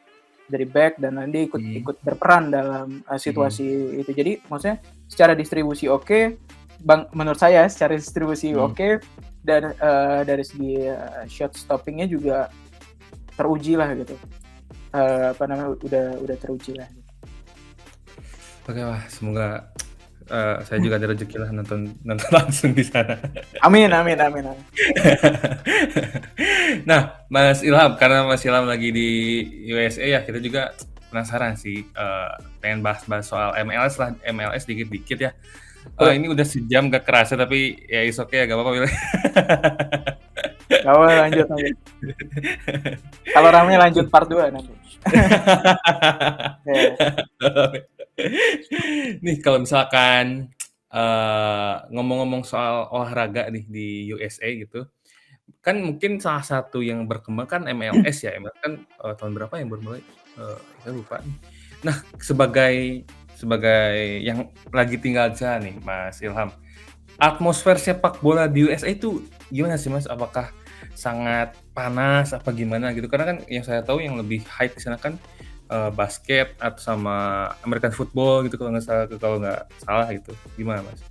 back dan nanti ikut berperan dalam situasi itu. Jadi maksudnya secara distribusi oke, menurut saya secara distribusi oke, dan dari segi shot stoppingnya juga teruji lah gitu. Udah teruji lah. Oke wah, semoga saya juga ada rezeki lah nonton langsung di sana. Amin. Nah, Mas Ilham, karena Mas Ilham lagi di USA ya, kita juga penasaran sih, pengen bahas soal MLS dikit-dikit ya. Ini udah sejam gak kerasa, tapi ya is okay ya, gak apa-apa. Gak apa, lanjut. Kalau ramai lanjut part 2 nanti. Nih kalau misalkan ngomong-ngomong soal olahraga nih di USA gitu, kan mungkin salah satu yang berkembang kan MLS ya. MLS kan tahun berapa yang baru mulai? Saya lupa nih. Nah, sebagai yang lagi tinggal di sana nih, Mas Ilham, atmosfer sepak bola di USA itu gimana sih Mas? Apakah sangat panas apa gimana gitu? Karena kan yang saya tahu yang lebih hype di sana kan basket atau sama American football gitu kalau nggak salah gitu. Gimana Mas?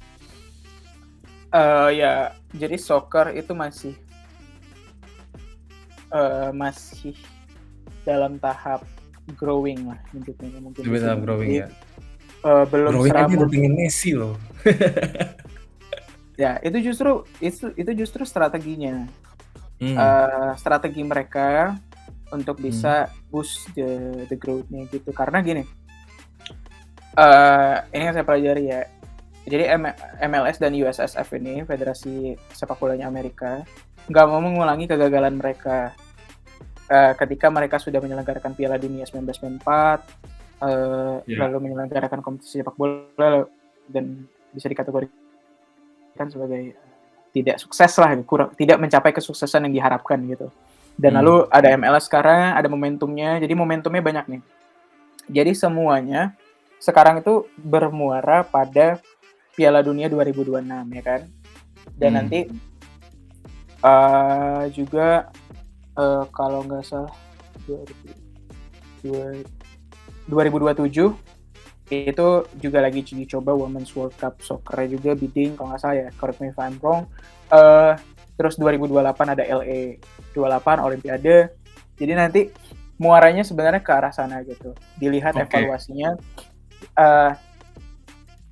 Ya, jadi soccer itu masih dalam tahap growing lah mungkin. Lebih tahap growing ya. Belum growing seramai. Udah pengen Messi loh. Ya, itu justru strateginya. strategi mereka untuk bisa boost the growth-nya gitu. Karena gini, ini yang saya pelajari ya. Jadi MLS dan USSF ini, Federasi Sepak Bolanya Amerika, nggak mau mengulangi kegagalan mereka ketika mereka sudah menyelenggarakan Piala Dunia 1994, lalu menyelenggarakan kompetisi sepak bola dan bisa dikategorikan sebagai tidak sukses lah, tidak mencapai kesuksesan yang diharapkan gitu. Dan lalu ada MLS sekarang, ada momentumnya, jadi momentumnya banyak nih. Jadi semuanya sekarang itu bermuara pada Piala Dunia 2026 ya kan. Dan nanti juga kalau nggak salah 2027 itu juga lagi dicoba Women's World Cup Soccer juga bidding kalau nggak salah ya, correct me if I'm wrong. Terus 2028 ada LA 28 Olimpiade. Jadi nanti muaranya sebenarnya ke arah sana gitu. Dilihat evaluasinya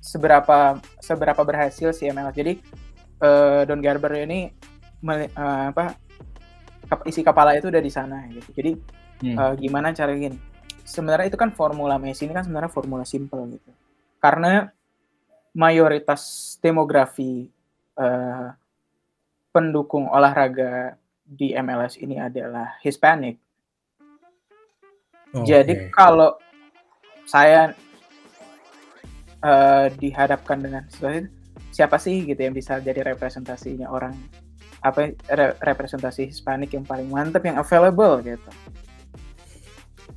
seberapa berhasil si MLS. Jadi Don Garber ini isi kepala itu udah di sana gitu. Jadi gimana cara gini? Sebenarnya itu kan formula Messi ini kan sebenarnya formula simple gitu. Karena mayoritas demografi pendukung olahraga di MLS ini adalah Hispanic. Jadi kalau saya dihadapkan dengan siapa sih gitu yang bisa jadi representasinya orang representasi Hispanik yang paling mantap, yang available gitu.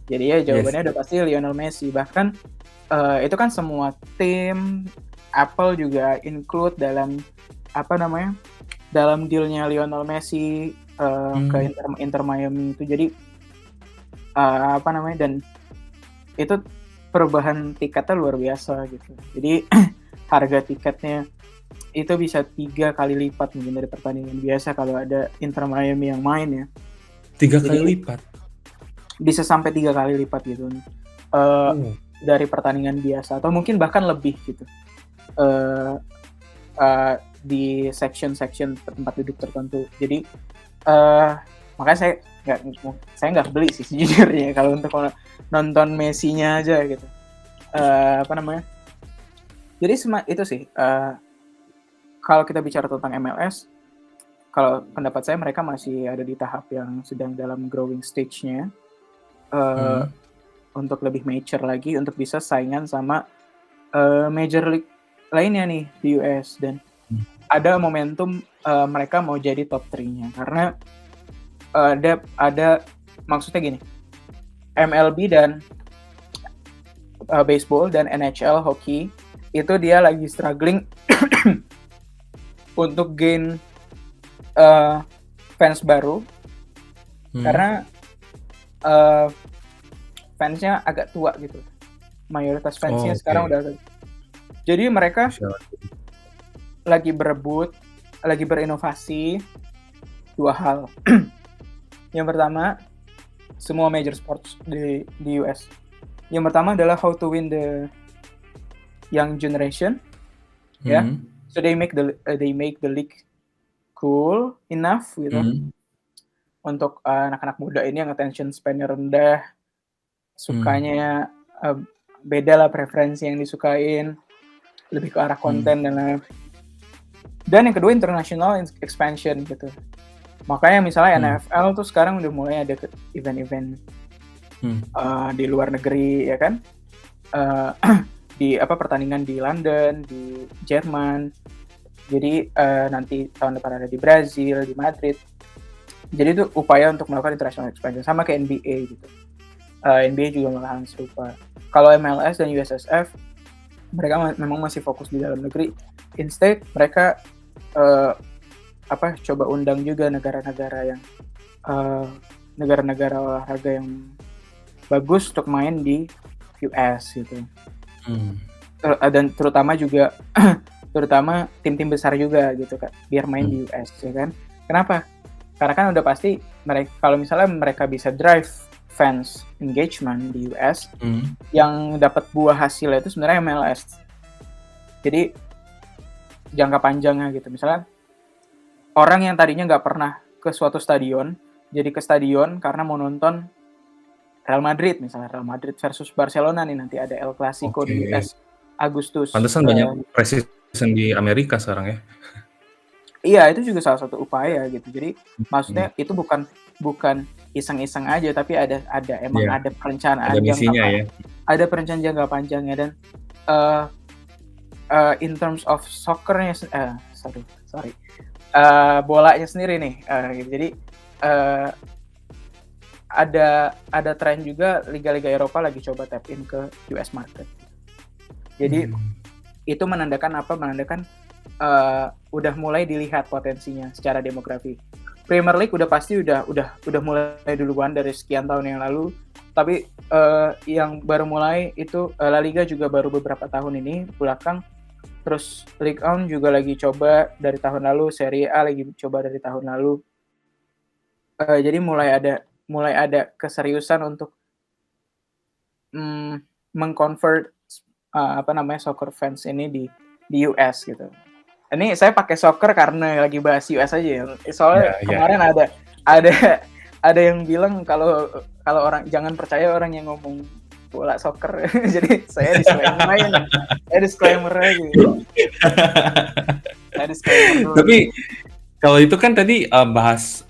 Jadi ya jawabannya udah pasti Lionel Messi. Bahkan itu kan semua tim Apple juga include dalam dalam dealnya Lionel Messi ke Inter Miami itu. Jadi dan itu perubahan tiketnya luar biasa gitu. Jadi harga tiketnya itu bisa 3 kali lipat mungkin dari pertandingan biasa kalau ada Inter Miami yang main ya. 3 kali lipat? Bisa sampai 3 kali lipat gitu. Dari pertandingan biasa atau mungkin bahkan lebih gitu. Di section tempat duduk tertentu. Jadi makanya saya nggak beli sih sejujurnya kalau untuk nonton Messi-nya aja gitu. Jadi itu sih kalau kita bicara tentang MLS, kalau pendapat saya mereka masih ada di tahap yang sedang dalam growing stage-nya untuk lebih mature lagi untuk bisa saingan sama major league lainnya nih di US, dan ada momentum mereka mau jadi top 3-nya karena ada maksudnya gini, MLB dan baseball dan NHL hoki itu dia lagi struggling untuk gain fans baru karena fansnya agak tua gitu, mayoritas fansnya sekarang udah. Jadi mereka lagi berebut, lagi berinovasi 2 hal. Yang pertama, semua major sports di US. Yang pertama adalah how to win the young generation, ya. So they make the league cool enough gitu untuk anak-anak muda ini yang attention span-nya rendah, sukanya beda lah preferensi yang disukain, lebih ke arah konten dan lain-lain. Dan yang kedua international expansion gitu. Makanya misalnya NFL tuh sekarang udah mulai ada event-event di luar negeri ya kan, di pertandingan di London, di Jerman. Jadi nanti tahun depan ada di Brazil, di Madrid. Jadi itu upaya untuk melakukan international expansion sama kayak NBA gitu. NBA juga melakukan serupa. Kalau MLS dan USSF mereka memang masih fokus di dalam negeri. Instead mereka coba undang juga negara-negara yang negara-negara olahraga yang bagus untuk main di US gitu. Dan terutama tim-tim besar juga gitu kan, biar main di US ya kan. Kenapa? Karena kan udah pasti mereka, kalau misalnya mereka bisa drive fans engagement di US, yang dapat buah hasilnya itu sebenarnya MLS. Jadi jangka panjangnya gitu, misalnya orang yang tadinya nggak pernah ke suatu stadion, jadi ke stadion karena mau nonton Real Madrid, misalnya Real Madrid versus Barcelona nih, nanti ada El Clasico di Oke. US Agustus. Pantesan banyak preseason di Amerika sekarang ya. Iya, itu juga salah satu upaya gitu. Jadi Hmm. maksudnya itu bukan iseng-iseng aja, tapi emang Iya, ada perencanaan ada misinya ya. ada perencanaan jangka panjangnya. Dan in terms of soccernya, sorry, bolanya sendiri nih. Gitu. Jadi ada tren juga liga-liga Eropa lagi coba tap in ke US market. Jadi itu menandakan apa? Menandakan udah mulai dilihat potensinya secara demografi. Premier League udah pasti udah mulai duluan dari sekian tahun yang lalu. Tapi yang baru mulai itu La Liga juga baru beberapa tahun ini belakang. Terus Ligue 1 juga lagi coba dari tahun lalu, Serie A lagi coba dari tahun lalu. Jadi mulai ada keseriusan untuk mengconvert soccer fans ini di US gitu. Ini saya pakai soccer karena lagi bahas US aja ya. Soalnya kemarin ada yang bilang kalau orang jangan percaya orang yang ngomong bola soccer. Jadi saya disclaimer aja. Tapi kalau itu kan tadi bahas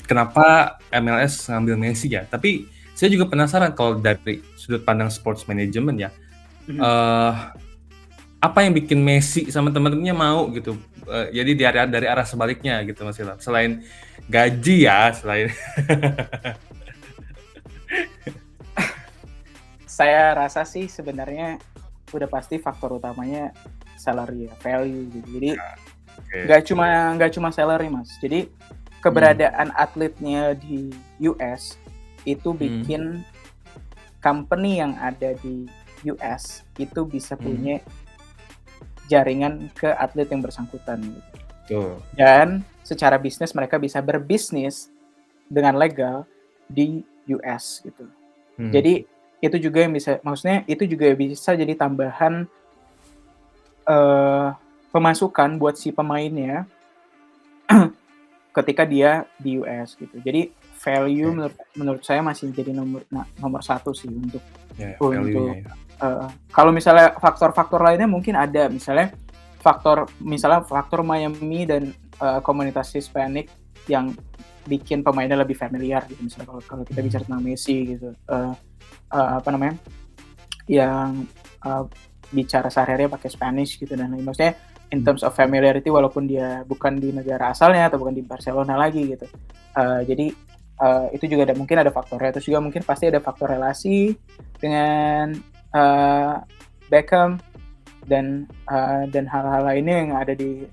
kenapa MLS ngambil Messi ya. Tapi saya juga penasaran kalau dari sudut pandang sports management ya. Apa yang bikin Messi sama teman-temannya mau gitu? Jadi dari arah sebaliknya gitu Mas Ilham. Selain gaji ya, Saya rasa sih sebenarnya udah pasti faktor utamanya salary ya, value gitu. Jadi nggak cuma salary Mas. Jadi keberadaan atletnya di US itu bikin company yang ada di US itu bisa punya jaringan ke atlet yang bersangkutan gitu. Dan secara bisnis mereka bisa berbisnis dengan legal di US gitu. Jadi itu juga yang bisa jadi tambahan pemasukan buat si pemainnya ketika dia di US gitu. Jadi value menurut saya masih jadi nomor satu sih untuk kalau misalnya faktor-faktor lainnya mungkin ada, misalnya faktor Miami dan komunitas Hispanic yang bikin pemainnya lebih familiar gitu. Misalnya kalau kita bicara tentang Messi gitu, yang bicara sehari-hari pakai Spanish gitu, dan maksudnya in terms of familiarity walaupun dia bukan di negara asalnya atau bukan di Barcelona lagi gitu. Jadi itu juga mungkin ada faktornya. Terus juga mungkin pasti ada faktor relasi dengan Beckham dan hal-hal lainnya yang ada di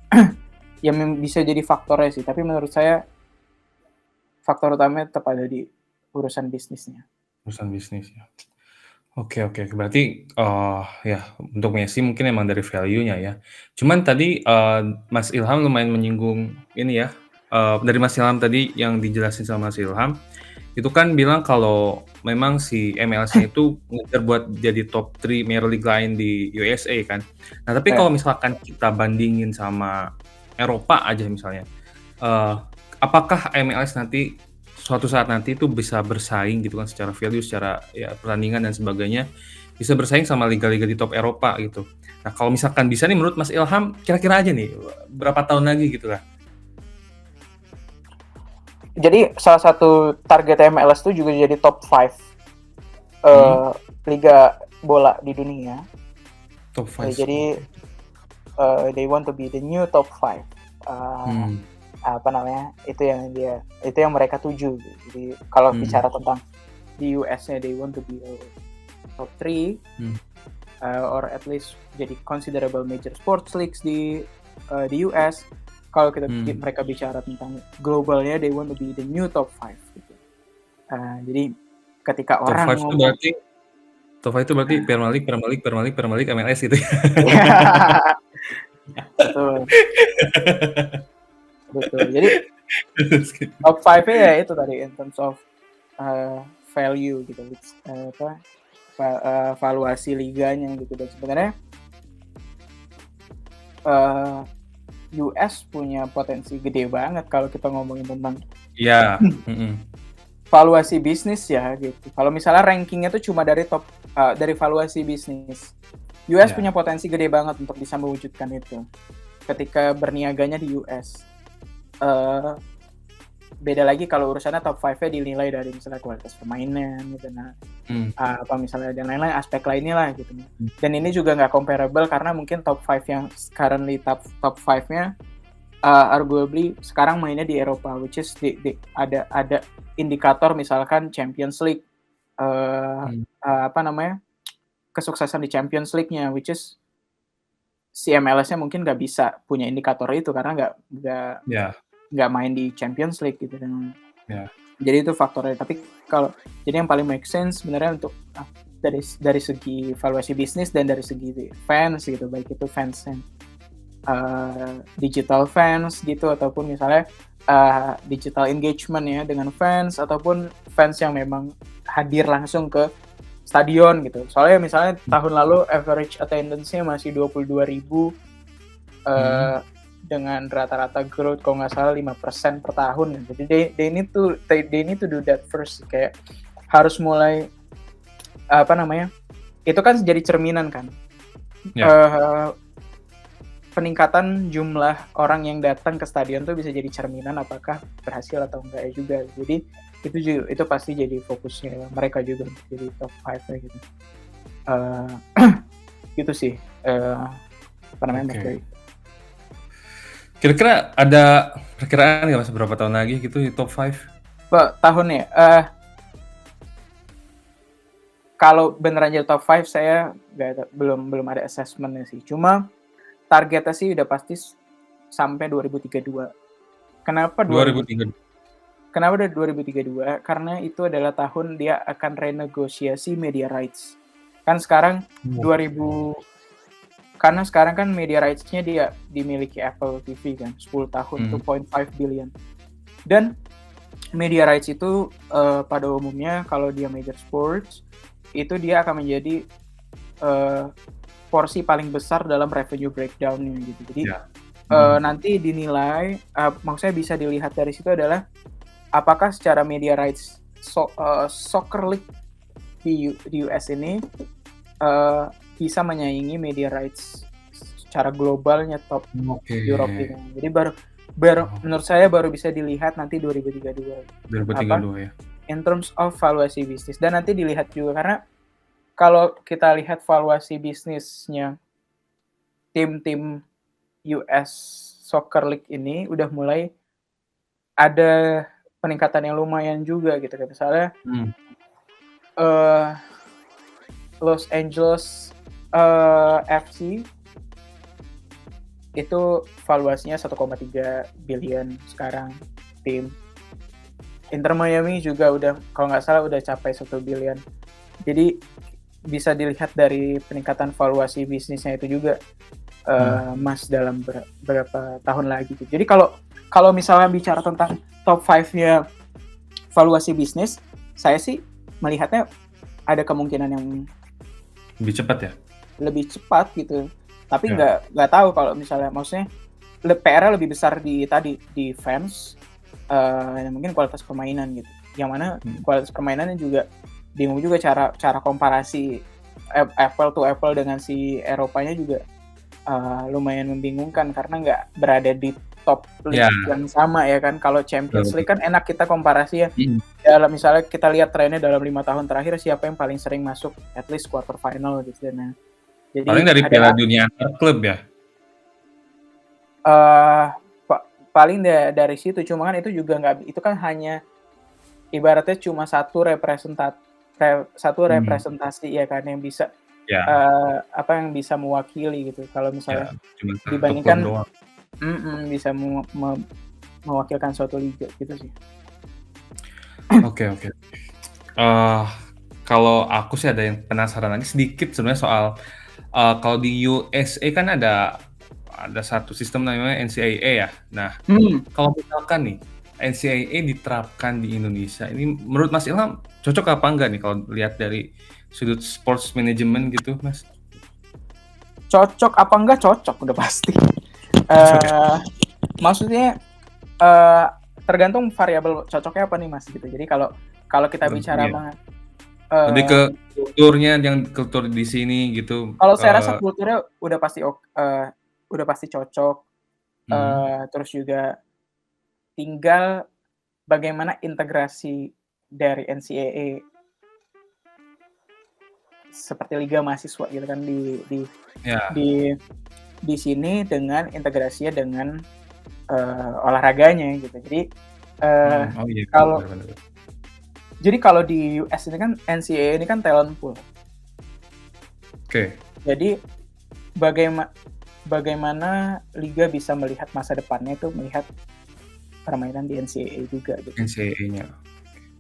yang bisa jadi faktornya sih. Tapi menurut saya faktor utamanya tetap ada di urusan bisnisnya. Urusan bisnis ya. Oke. Berarti ya untuk Messi mungkin emang dari value-nya ya. Cuman tadi Mas Ilham lumayan menyinggung ini ya. Dari Mas Ilham tadi yang dijelasin sama Mas Ilham, itu kan bilang kalau memang si MLS-nya itu ngejar buat jadi top 3 Major League lain di USA kan. Nah, tapi kalau misalkan kita bandingin sama Eropa aja misalnya, apakah MLS nanti suatu saat nanti itu bisa bersaing gitu kan secara value, secara ya pertandingan dan sebagainya, bisa bersaing sama liga-liga di top Eropa gitu. Nah, kalau misalkan bisa nih menurut Mas Ilham, kira-kira aja nih berapa tahun lagi gitu lah. Jadi salah satu target MLS itu juga jadi top 5 liga bola di dunia. Top 5. Jadi they want to be the new top 5. Itu yang mereka tuju. Jadi kalau bicara tentang di US-nya, they want to be top 3 or at least jadi considerable major sports leagues di US. Kalau mereka bicara tentang globalnya, they want to be the new top 5 gitu. Jadi ketika top orang ngomong top 5 itu berarti Premier League, MLS gitu ya. Betul. Jadi top 5-nya ya itu tadi in terms of value gitu, valuasi liganya gitu. Dan sebenarnya US punya potensi gede banget kalau kita ngomongin tentang Iya, mhm. valuasi bisnis ya gitu. Kalau misalnya rankingnya tuh cuma dari valuasi bisnis, US Iya, punya potensi gede banget untuk bisa mewujudkan itu ketika berniaganya di US. Eh, Beda lagi kalau urusannya top 5-nya dinilai dari misalnya kualitas permainan gitu, mmm, apa misalnya dan lain-lain aspek lainnya lah gitu. Dan ini juga nggak comparable karena mungkin top 5 yang currently top 5-nya arguably sekarang mainnya di Eropa, which is ada indikator misalkan Champions League, mmm, apa namanya, kesuksesan di Champions League-nya, which is si MLS-nya mungkin nggak bisa punya indikator itu karena nggak iya, nggak main di Champions League gitu dan iya, jadi itu faktornya. Tapi kalau jadi yang paling make sense sebenarnya untuk dari segi valuasi bisnis dan dari segi fans gitu, baik itu fans yang digital fans gitu ataupun misalnya digital engagement ya dengan fans ataupun fans yang memang hadir langsung ke stadion gitu. Soalnya misalnya tahun lalu average attendance-nya masih 22.000 mhm, dengan rata-rata growth kalau nggak salah 5% per tahun. Jadi they need to do that first, kayak harus mulai apa namanya? Itu kan jadi cerminan kan. iya, Eh, Peningkatan jumlah orang yang datang ke stadion tuh bisa jadi cerminan apakah berhasil atau enggak ya juga. Jadi itu pasti jadi fokusnya mereka juga jadi top 5 gitu. Eh, gitu sih. Apa namanya Mas oke. Bayu? Kira-kira ada perkiraan nggak Mas, berapa tahun lagi gitu di top 5? Tahunnya, kalau beneran jadi top 5 saya belum ada assessment-nya sih. Cuma targetnya sih udah pasti sampai 2032. Kenapa 2000 2003. Kenapa udah 2032? Karena itu adalah tahun dia akan renegosiasi media rights. Kan sekarang Oke. 2000 karena sekarang kan media rights-nya dia dimiliki Apple TV kan, 10 tahun, Mhm, 2.5 billion. Dan media rights itu pada umumnya kalau dia major sports itu dia akan menjadi eh, porsi paling besar dalam revenue breakdown-nya gitu. Jadi iya, mhm, nanti dinilai, maksudnya bisa dilihat dari situ adalah apakah secara media rights soccer league di US ini eh, bisa menyaingi media rights secara globalnya top oke. Europe ini. Jadi baru baru Oh, menurut saya baru bisa dilihat nanti 2032 apa 2032 ya? in terms of valuasi bisnis dan nanti dilihat juga karena kalau kita lihat valuasi bisnisnya tim-tim US Soccer League ini udah mulai ada peningkatan yang lumayan juga gitu kan. Misalnya Mmm, eh, Los Angeles FC itu valuasinya 1,3 billion sekarang tim. Inter Miami juga udah kalau nggak salah udah capai 1 billion. Jadi bisa dilihat dari peningkatan valuasi bisnisnya itu juga mhm, Mas dalam beberapa tahun lagi. Jadi kalau kalau misalnya bicara tentang top 5-nya valuasi bisnis, saya sih melihatnya ada kemungkinan yang lebih cepat ya? lebih cepat gitu. Tapi Iya, nggak tahu kalau misalnya maksudnya PR-nya lebih besar di fans, mungkin kualitas permainan gitu. Yang mana mhm, kualitas permainannya juga bingung juga cara cara komparasi apple to apple dengan si Eropanya juga lumayan membingungkan karena nggak berada di top league iya, yang sama ya kan. Kalau betul Champions betul, League kan enak kita komparasi ya. mhm, Dalam misalnya kita lihat trennya dalam 5 tahun terakhir siapa yang paling sering masuk at least quarter final gitu. Nah, paling jadi dari Piala ada Dunia antar klub ya? eee, paling dari situ, cuma kan itu juga nggak itu kan hanya ibaratnya cuma satu Mmm, representasi ya kan yang bisa, iya, apa, yang bisa mewakili gitu. Kalau iya, misalnya cuma satu klub dibandingkan doang. bisa mewakilkan suatu liga gitu sih. Oke oke. Eee, Kalau aku sih ada yang penasaran lagi sedikit sebenarnya soal, kalau di USA kan ada satu sistem namanya NCAA ya. Nah, Hmm. kalau misalkan nih, NCAA diterapkan di Indonesia, ini menurut Mas Ilham cocok apa enggak nih kalau lihat dari sudut sports management gitu, Mas? Cocok apa enggak, cocok udah pasti. Eh, maksudnya eh, tergantung variabel cocoknya apa nih Mas gitu. Jadi kalau kita bicara Iya. Lebih eh, ke kulturnya, yang kultur di sini gitu. kalau saya rasa kulturnya udah pasti cocok. Mhm. Terus juga tinggal bagaimana integrasi dari NCAA seperti liga mahasiswa gitu kan Ya. di di sini dengan integrasinya dengan olahraganya gitu. Oh iya, Kalau benar benar. jadi kalau di US ini kan NCAA ini kan talent pool. Oke, Jadi bagaimana liga bisa melihat masa depannya itu melihat permainan di NCAA juga gitu. NCAA-nya.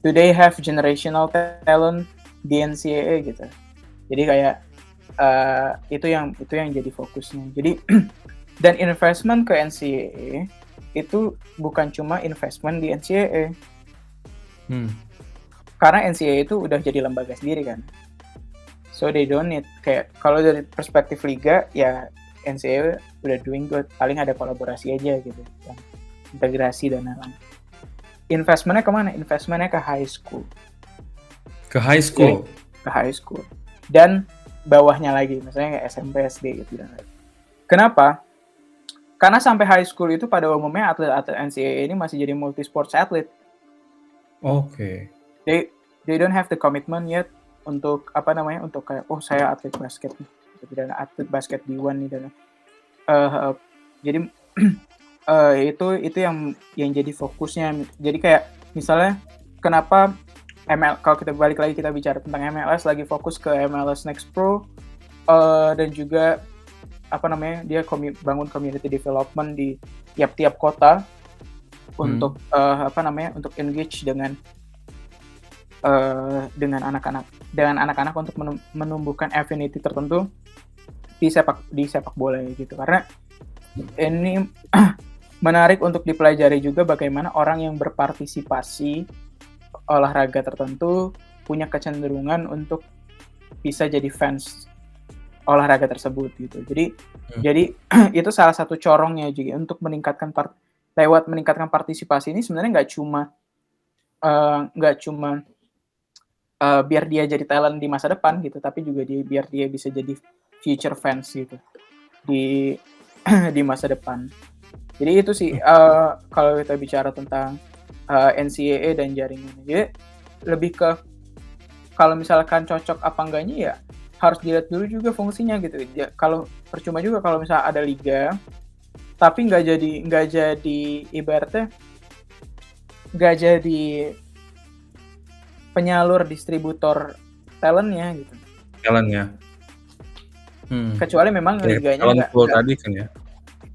Do they have generational talent di NCAA gitu. Jadi kayak itu yang jadi fokusnya. Jadi dan investment ke NCAA itu bukan cuma investment di NCAA. Karena NCAA itu udah jadi lembaga sendiri kan. So they don't need kayak kalau dari perspektif liga ya NCAA udah doing good, paling ada kolaborasi aja gitu, integrasi dan lain-lain. Investmentnya kemana? Investmentnya ke high school. Ke high school. Ke high school. Dan bawahnya lagi, misalnya kayak SMP, SD gitu. Kenapa? Karena sampai high school itu pada umumnya atlet-atlet NCAA ini masih jadi multi sports athlete. Oke. They don't have the commitment yet untuk untuk kayak saya atlet basket nih, dan atlet basket D1 nih dan jadi itu yang jadi fokusnya. Jadi kayak misalnya kenapa kalau kita balik lagi kita bicara tentang MLS lagi fokus ke MLS Next Pro dan juga dia bangun community development di tiap-tiap kota untuk untuk engage dengan anak-anak untuk menumbuhkan affinity tertentu di sepak bola gitu. Karena ini menarik untuk dipelajari juga bagaimana orang yang berpartisipasi olahraga tertentu punya kecenderungan untuk bisa jadi fans olahraga tersebut gitu. Jadi itu salah satu corongnya juga untuk meningkatkan partisipasi ini sebenarnya nggak cuma biar dia jadi talent di masa depan gitu, tapi juga biar dia bisa jadi future fans gitu di di masa depan. Jadi itu sih kalau kita bicara tentang NCAA dan jaringannya. Jadi lebih ke kalau misalkan cocok apa enggaknya ya harus dilihat dulu juga fungsinya gitu. Ya, kalau percuma juga kalau misalnya ada liga tapi nggak jadi ibaratnya nggak jadi penyalur distributor talentnya gitu. Talentnya. Kecuali memang liganya nggak tadi kan ya.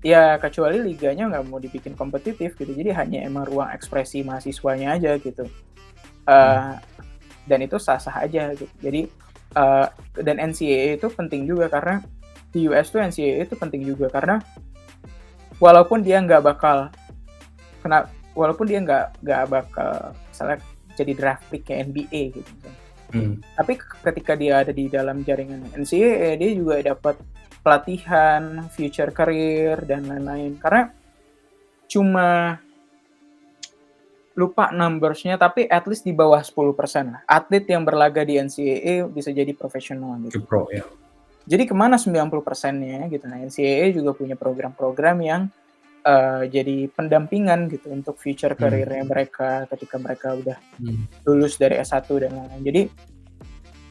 Ya kecuali liganya nggak mau dibikin kompetitif gitu, jadi hanya emang ruang ekspresi mahasiswanya aja gitu. Dan itu sah-sah aja gitu. Jadi dan NCAA itu penting juga karena di US tuh NCAA itu penting juga karena walaupun dia nggak bakal misalnya jadi draft pick kayak NBA gitu. Tapi ketika dia ada di dalam jaringan NCAA dia juga dapat pelatihan, future career dan lain-lain. Karena cuma lupa numbers-nya tapi at least di bawah 10% lah. Atlet yang berlaga di NCAA bisa jadi profesional gitu. Pro ya. Jadi kemana 90%-nya gitu. Nah, NCAA juga punya program-program yang jadi pendampingan gitu untuk future career-nya mereka ketika mereka udah lulus dari S1 dan lain-lain. Jadi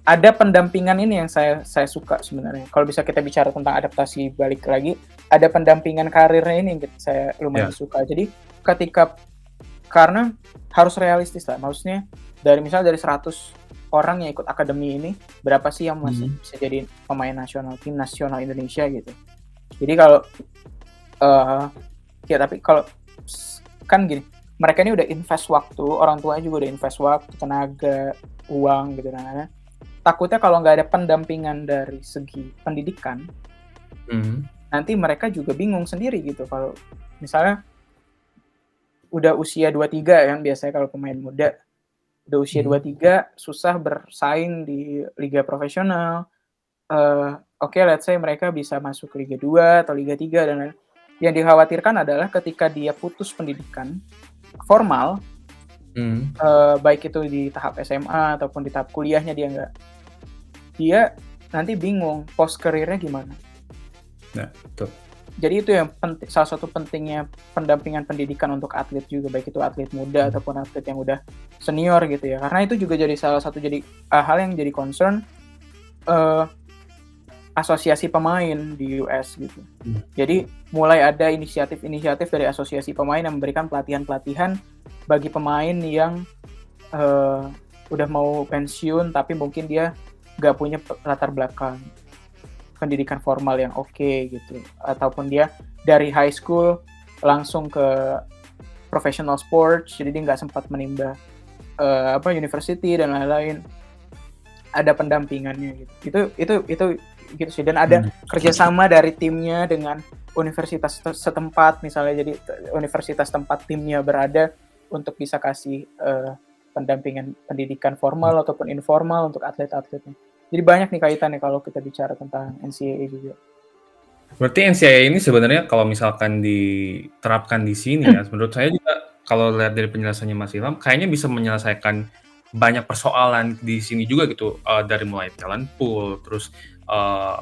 ada pendampingan ini yang saya suka sebenarnya. Kalau bisa kita bicara tentang adaptasi balik lagi, ada pendampingan karirnya ini yang saya lumayan suka. Jadi karena harus realistis lah. Maksudnya dari 100 orang yang ikut akademi ini, berapa sih yang masih bisa jadi pemain nasional, tim nasional Indonesia gitu. Jadi kalau tapi kalau kan gini, mereka ini udah invest waktu, orang tuanya juga udah invest waktu, tenaga, uang gitu kan. Takutnya kalau nggak ada pendampingan dari segi pendidikan, nanti mereka juga bingung sendiri gitu. Kalau misalnya udah usia 23 yang biasanya kalau pemain muda, udah usia 23 susah bersaing di liga profesional. Let's say mereka bisa masuk ke Liga 2 atau Liga 3 dan lain. yang dikhawatirkan adalah ketika dia putus pendidikan formal, baik itu di tahap SMA ataupun di tahap kuliahnya dia nanti bingung post career-nya gimana. Nah, betul. Jadi itu yang salah satu pentingnya pendampingan pendidikan untuk atlet juga, baik itu atlet muda ataupun atlet yang udah senior gitu ya. Karena itu juga jadi salah satu hal yang jadi concern asosiasi pemain di US gitu. Jadi mulai ada inisiatif dari asosiasi pemain yang memberikan pelatihan-pelatihan bagi pemain yang udah mau pensiun tapi mungkin dia nggak punya latar belakang pendidikan formal yang oke gitu, ataupun dia dari high school langsung ke professional sports, jadi dia nggak sempat menimba university dan lain-lain, ada pendampingannya gitu. Itu gitu sih, dan ada kerjasama dari timnya dengan universitas setempat misalnya, jadi universitas tempat timnya berada untuk bisa kasih pendampingan pendidikan formal ataupun informal untuk atlet-atletnya. Jadi banyak nih kaitannya kalau kita bicara tentang NCAA juga. Berarti NCAA ini sebenarnya kalau misalkan diterapkan di sini ya, menurut saya juga kalau lihat dari penjelasannya Mas Ilham, kayaknya bisa menyelesaikan banyak persoalan di sini juga gitu, dari mulai talent pool, terus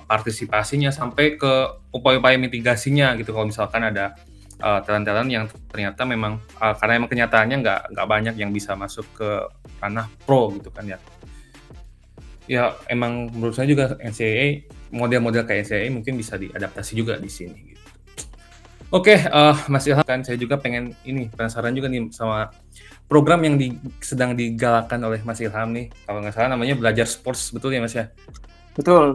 partisipasinya sampai ke upaya-upaya mitigasinya gitu. Kalau misalkan ada talent-talent yang ternyata memang karena emang kenyataannya nggak banyak yang bisa masuk ke ranah pro gitu kan ya. Ya emang menurut saya juga NCAA, model-model kayak NCAA mungkin bisa diadaptasi juga di sini gitu. Oke, Mas Ilham, kan saya juga penasaran juga nih sama program yang sedang digalakkan oleh Mas Ilham nih. Kalau nggak salah namanya Belajar Sports, betul ya Mas ya? Betul.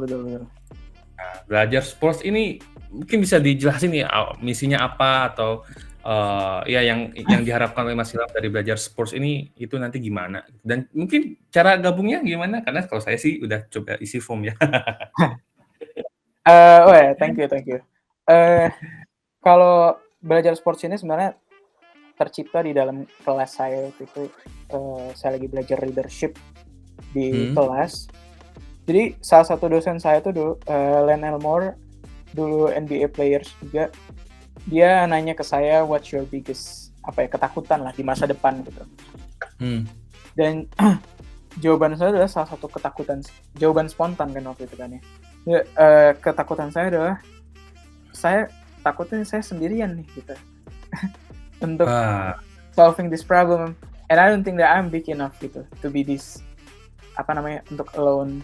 Nah, Belajar Sports ini mungkin bisa dijelasin nih misinya apa, atau ya yang diharapkan oleh Mas Ilham dari Belajar Sports ini itu nanti gimana? Dan mungkin cara gabungnya gimana? Karena kalau saya sih udah coba isi form ya. Thank you. Kalau Belajar Sports ini sebenarnya tercipta di dalam kelas saya itu, saya lagi belajar leadership di kelas. Jadi salah satu dosen saya itu dulu, Len Elmore, dulu NBA players juga. Dia nanya ke saya, what's your biggest ketakutan lah di masa depan gitu. Dan jawaban saya adalah salah satu jawaban spontan kan waktu itu kan ya. Ketakutan saya adalah saya takutnya saya sendirian nih gitu untuk solving this problem, and I don't think that I'm big enough gitu to be this untuk alone.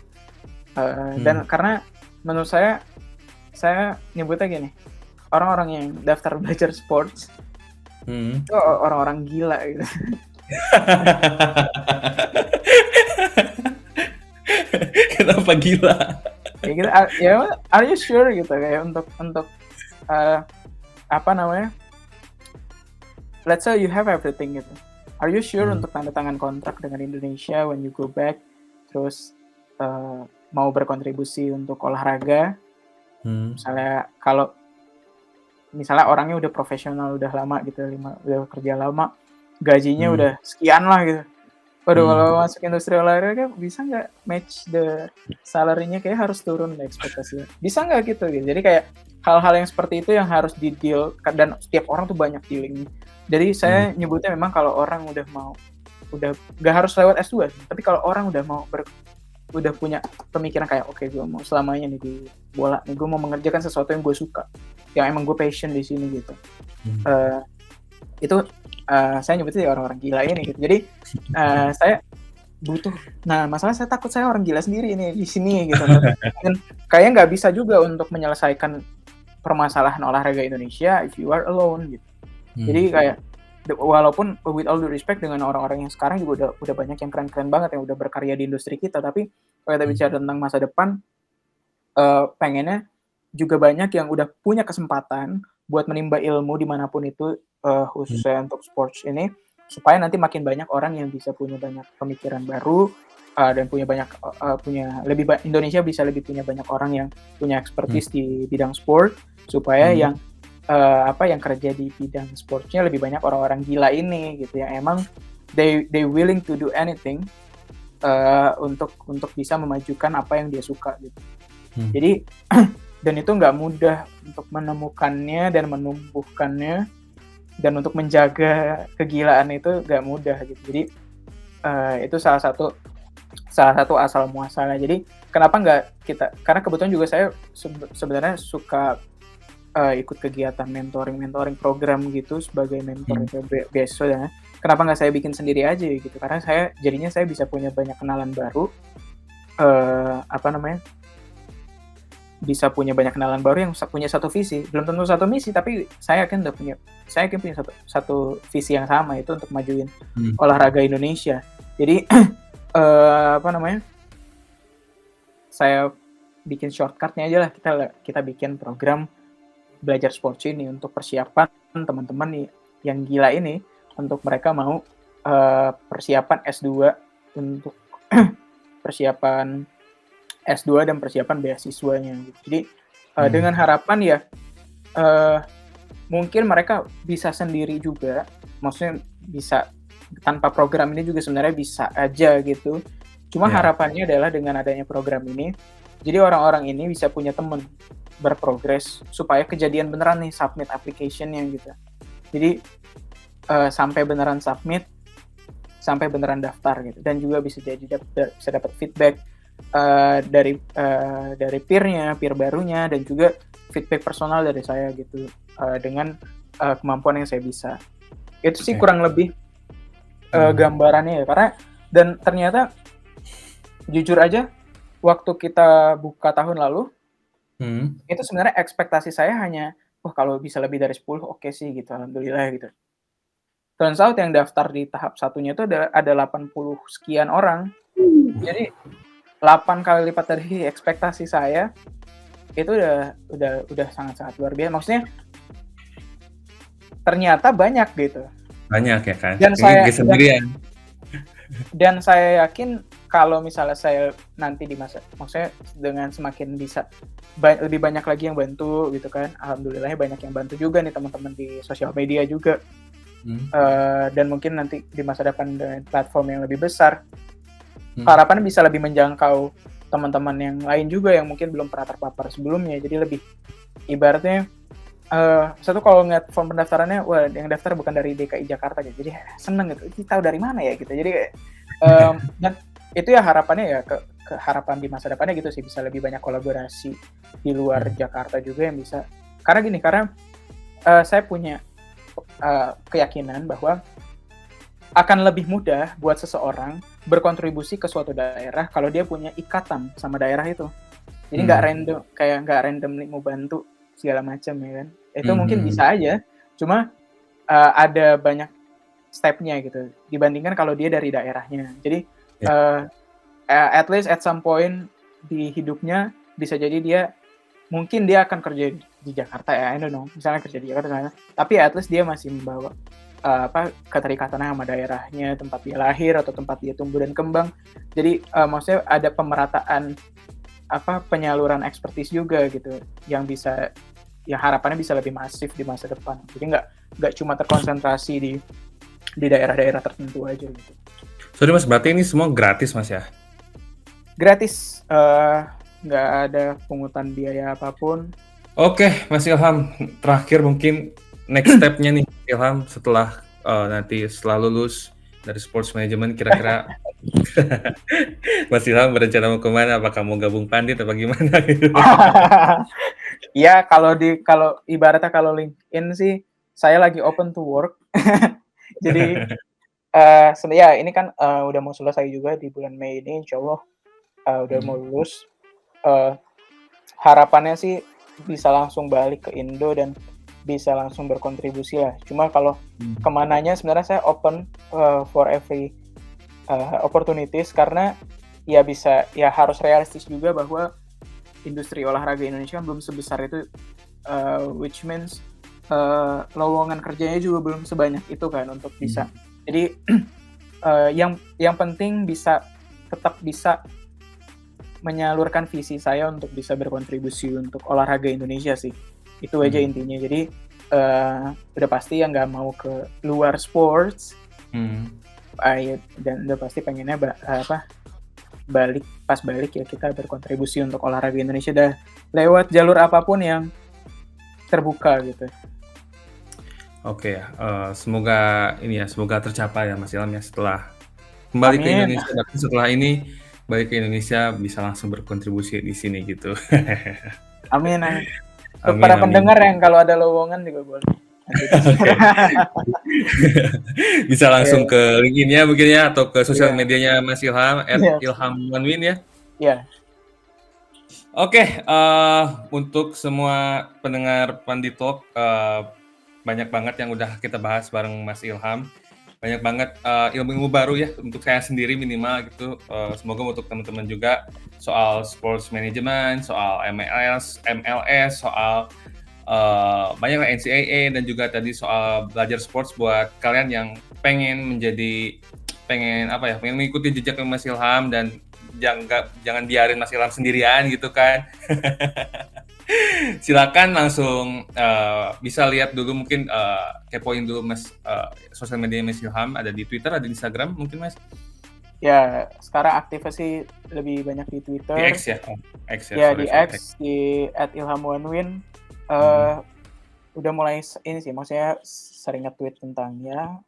Dan karena menurut saya nyebutnya gini, orang-orang yang daftar belajar sports itu orang-orang gila gitu. Kenapa gila? Ya gitu, are you sure gitu kayak untuk let's say you have everything gitu. Are you sure untuk tanda tangan kontrak dengan Indonesia when you go back, terus mau berkontribusi untuk olahraga? Misalnya orangnya udah profesional, udah lama gitu, udah kerja lama, gajinya udah sekian lah gitu. Waduh, kalau masuk industri olahraga bisa nggak match the salary-nya, kayak harus turun ekspektasinya. Bisa nggak gitu. Jadi kayak hal-hal yang seperti itu yang harus di-deal, dan setiap orang tuh banyak dealing. Jadi saya nyebutnya memang kalau orang udah nggak harus lewat S2, tapi kalau orang udah punya pemikiran kayak oke, gue mau selamanya nih di bola nih, gue mau mengerjakan sesuatu yang gue suka, yang emang gue passion di sini gitu. Itu saya nyebutnya orang-orang gila ini gitu. Jadi saya butuh. Nah, masalah saya takut saya orang gila sendiri ini di sini gitu. Dan kayaknya nggak bisa juga untuk menyelesaikan permasalahan olahraga Indonesia if you are alone gitu. Jadi kayak walaupun with all due respect dengan orang-orang yang sekarang juga udah banyak yang keren-keren banget yang udah berkarya di industri kita, tapi kalau kita bicara tentang masa depan, pengennya juga banyak yang udah punya kesempatan buat menimba ilmu dimanapun itu, khususnya untuk sports ini, supaya nanti makin banyak orang yang bisa punya banyak pemikiran baru, dan Indonesia bisa lebih punya banyak orang yang punya expertise di bidang sport, supaya yang kerja di bidang sportsnya lebih banyak orang-orang gila ini gitu ya, emang they willing to do anything untuk bisa memajukan apa yang dia suka gitu. Jadi dan itu nggak mudah untuk menemukannya dan menumbuhkannya, dan untuk menjaga kegilaan itu nggak mudah gitu. Jadi itu salah satu asal muasalnya. Jadi kenapa nggak kita, karena kebetulan juga saya sebenarnya suka ikut kegiatan mentoring program gitu sebagai mentor beasiswa ya. Kenapa nggak saya bikin sendiri aja gitu? Karena jadinya saya bisa punya banyak kenalan baru, bisa punya banyak kenalan baru yang punya satu visi. Belum tentu satu misi, tapi saya yakin punya satu visi yang sama, itu untuk majuin olahraga Indonesia. Jadi saya bikin shortcutnya aja lah, kita bikin program belajar sports ini untuk persiapan teman-teman yang gila ini, untuk mereka mau persiapan S2, untuk persiapan S2 dan persiapan beasiswanya. Jadi dengan harapan ya mungkin mereka bisa sendiri juga, maksudnya bisa tanpa program ini juga sebenarnya bisa aja gitu. Cuma harapannya adalah dengan adanya program ini, jadi orang-orang ini bisa punya teman berprogres supaya kejadian beneran nih submit application-nya gitu. Jadi sampai beneran submit, sampai beneran daftar gitu, dan juga bisa dapat feedback dari peer barunya, dan juga feedback personal dari saya gitu, dengan kemampuan yang saya bisa. Itu sih kurang lebih gambarannya ya. Karena dan ternyata jujur aja waktu kita buka tahun lalu, itu sebenarnya ekspektasi saya hanya kalau bisa lebih dari 10 oke sih gitu, alhamdulillah gitu. Turns out yang daftar di tahap satunya itu ada 80 sekian orang. Jadi 8 kali lipat dari ekspektasi saya. Itu udah sangat-sangat luar biasa. Maksudnya ternyata banyak gitu. Banyak ya kan. Dan saya yakin kalau misalnya saya nanti di masa, maksudnya dengan semakin bisa lebih banyak lagi yang bantu gitu kan, alhamdulillahnya banyak yang bantu juga nih teman-teman di sosial media juga, dan mungkin nanti di masa depan dengan platform yang lebih besar, harapannya bisa lebih menjangkau teman-teman yang lain juga yang mungkin belum pernah terpapar sebelumnya. Jadi lebih ibaratnya satu kalau ngeliat form pendaftarannya, wah yang daftar bukan dari DKI Jakarta gitu, jadi seneng gitu, ini tahu dari mana ya gitu. Jadi dan itu ya harapannya ya ke harapan di masa depannya gitu sih, bisa lebih banyak kolaborasi di luar Jakarta juga yang bisa. Karena saya punya keyakinan bahwa akan lebih mudah buat seseorang berkontribusi ke suatu daerah kalau dia punya ikatan sama daerah itu. Jadi nggak random mau bantu segala macam ya kan. Itu mungkin bisa aja, cuma ada banyak stepnya gitu dibandingkan kalau dia dari daerahnya. Jadi at least at some point di hidupnya bisa jadi mungkin dia akan kerja di Jakarta ya, I don't know, misalnya kerja di Jakarta, tapi at least dia masih membawa keterikatan sama daerahnya, tempat dia lahir atau tempat dia tumbuh dan kembang. Jadi maksudnya ada pemerataan penyaluran expertise juga gitu, yang bisa, ya harapannya bisa lebih masif di masa depan. Jadi nggak cuma terkonsentrasi di daerah-daerah tertentu aja gitu. Sorry Mas, berarti ini semua gratis Mas ya? Gratis, nggak ada pungutan biaya apapun. Oke, Mas Ilham, terakhir mungkin next step-nya nih Ilham setelah nanti setelah lulus dari sports management, kira-kira Mas Ilham berencana mau kemana? Apakah mau gabung Pandit atau gimana? Ya kalau ibaratnya kalau LinkedIn sih saya lagi open to work. Jadi sebenarnya ini kan udah mau selesai juga di bulan Mei ini, insyaallah udah mau lulus. Harapannya sih bisa langsung balik ke Indo dan bisa langsung berkontribusi lah. Cuma kalau kemananya sebenarnya saya open for every opportunities, karena ya harus realistis juga bahwa industri olahraga Indonesia belum sebesar itu, which means lowongan kerjanya juga belum sebanyak itu kan untuk bisa. Jadi yang penting tetap bisa menyalurkan visi saya untuk bisa berkontribusi untuk olahraga Indonesia sih. Itu aja intinya. Jadi udah pasti yang nggak mau ke luar sports, dan udah pasti pengennya pas balik ya kita berkontribusi untuk olahraga Indonesia dah lewat jalur apapun yang terbuka gitu. Oke, semoga tercapai ya Mas Ilham ya, setelah kembali ke Amin. Indonesia, bahkan setelah ini balik ke Indonesia bisa langsung berkontribusi di sini gitu. Amin. Untuk Amin, para amin. pendengar yang kalau ada lowongan juga boleh. Oke. Bisa langsung ke LinkedIn-nya mungkin ya, atau ke sosial Iya. medianya Mas Ilham, Iya. @ilhamonwin ya. Iya. Oke, untuk semua pendengar Pandit Talk, banyak banget yang udah kita bahas bareng Mas Ilham. Banyak banget ilmu-ilmu baru ya untuk saya sendiri minimal gitu. Semoga untuk teman-teman juga soal sports management, soal MLS, soal banyak NCAA, dan juga tadi soal belajar sports buat kalian yang pengen mengikuti jejak Mas Ilham dan jangan biarin Mas Ilham sendirian gitu kan. Silakan langsung bisa lihat dulu, mungkin kepoin dulu Mas sosial media Mas Ilham, ada di Twitter, ada di Instagram mungkin Mas. Ya, sekarang aktifnya sih lebih banyak di Twitter. Di X ya? X ya. Ya, di X, di @ilhamonwin. Udah mulai ini sih, maksudnya sering nge-tweet tentangnya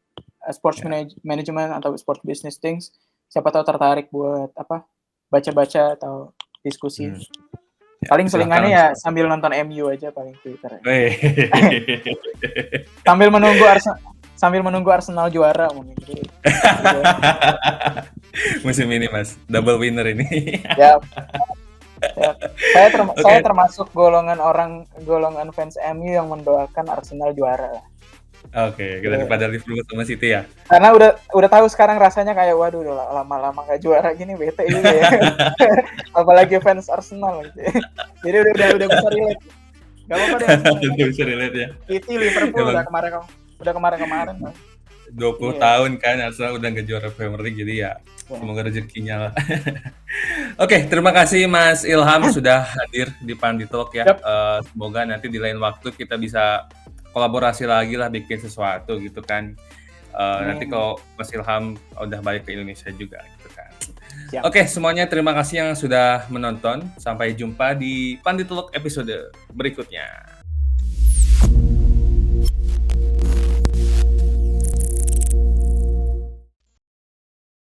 sports management atau sports business things. Siapa tahu tertarik buat baca-baca atau diskusi. Paling selingannya ya sambil nonton MU aja paling Twitter. Sambil menunggu Arsenal juara mungkin. Musim ini Mas, double winner ini. Ya. Saya termasuk golongan fans MU yang mendoakan Arsenal juara. Oke, daripada Liverpool sama City ya. Karena udah tahu sekarang rasanya kayak waduh udah lama-lama gak juara gini, bete juga ya. Apalagi fans Arsenal gitu. Jadi udah bisa relate. Gak apa-apa deh. Udah bisa relate ya. City, Liverpool udah kemarin. 20 tahun kan Arsenal udah nggak juara Premier League, jadi ya semoga rezekinya lah. Oke, terima kasih Mas Ilham sudah hadir di Pandit Talk ya. Semoga nanti di lain waktu kita bisa kolaborasi lagi lah, bikin sesuatu gitu kan. Nanti kalau Mas Ilham udah balik ke Indonesia juga gitu kan. Oke, semuanya terima kasih yang sudah menonton. Sampai jumpa di Pandit Talk episode berikutnya.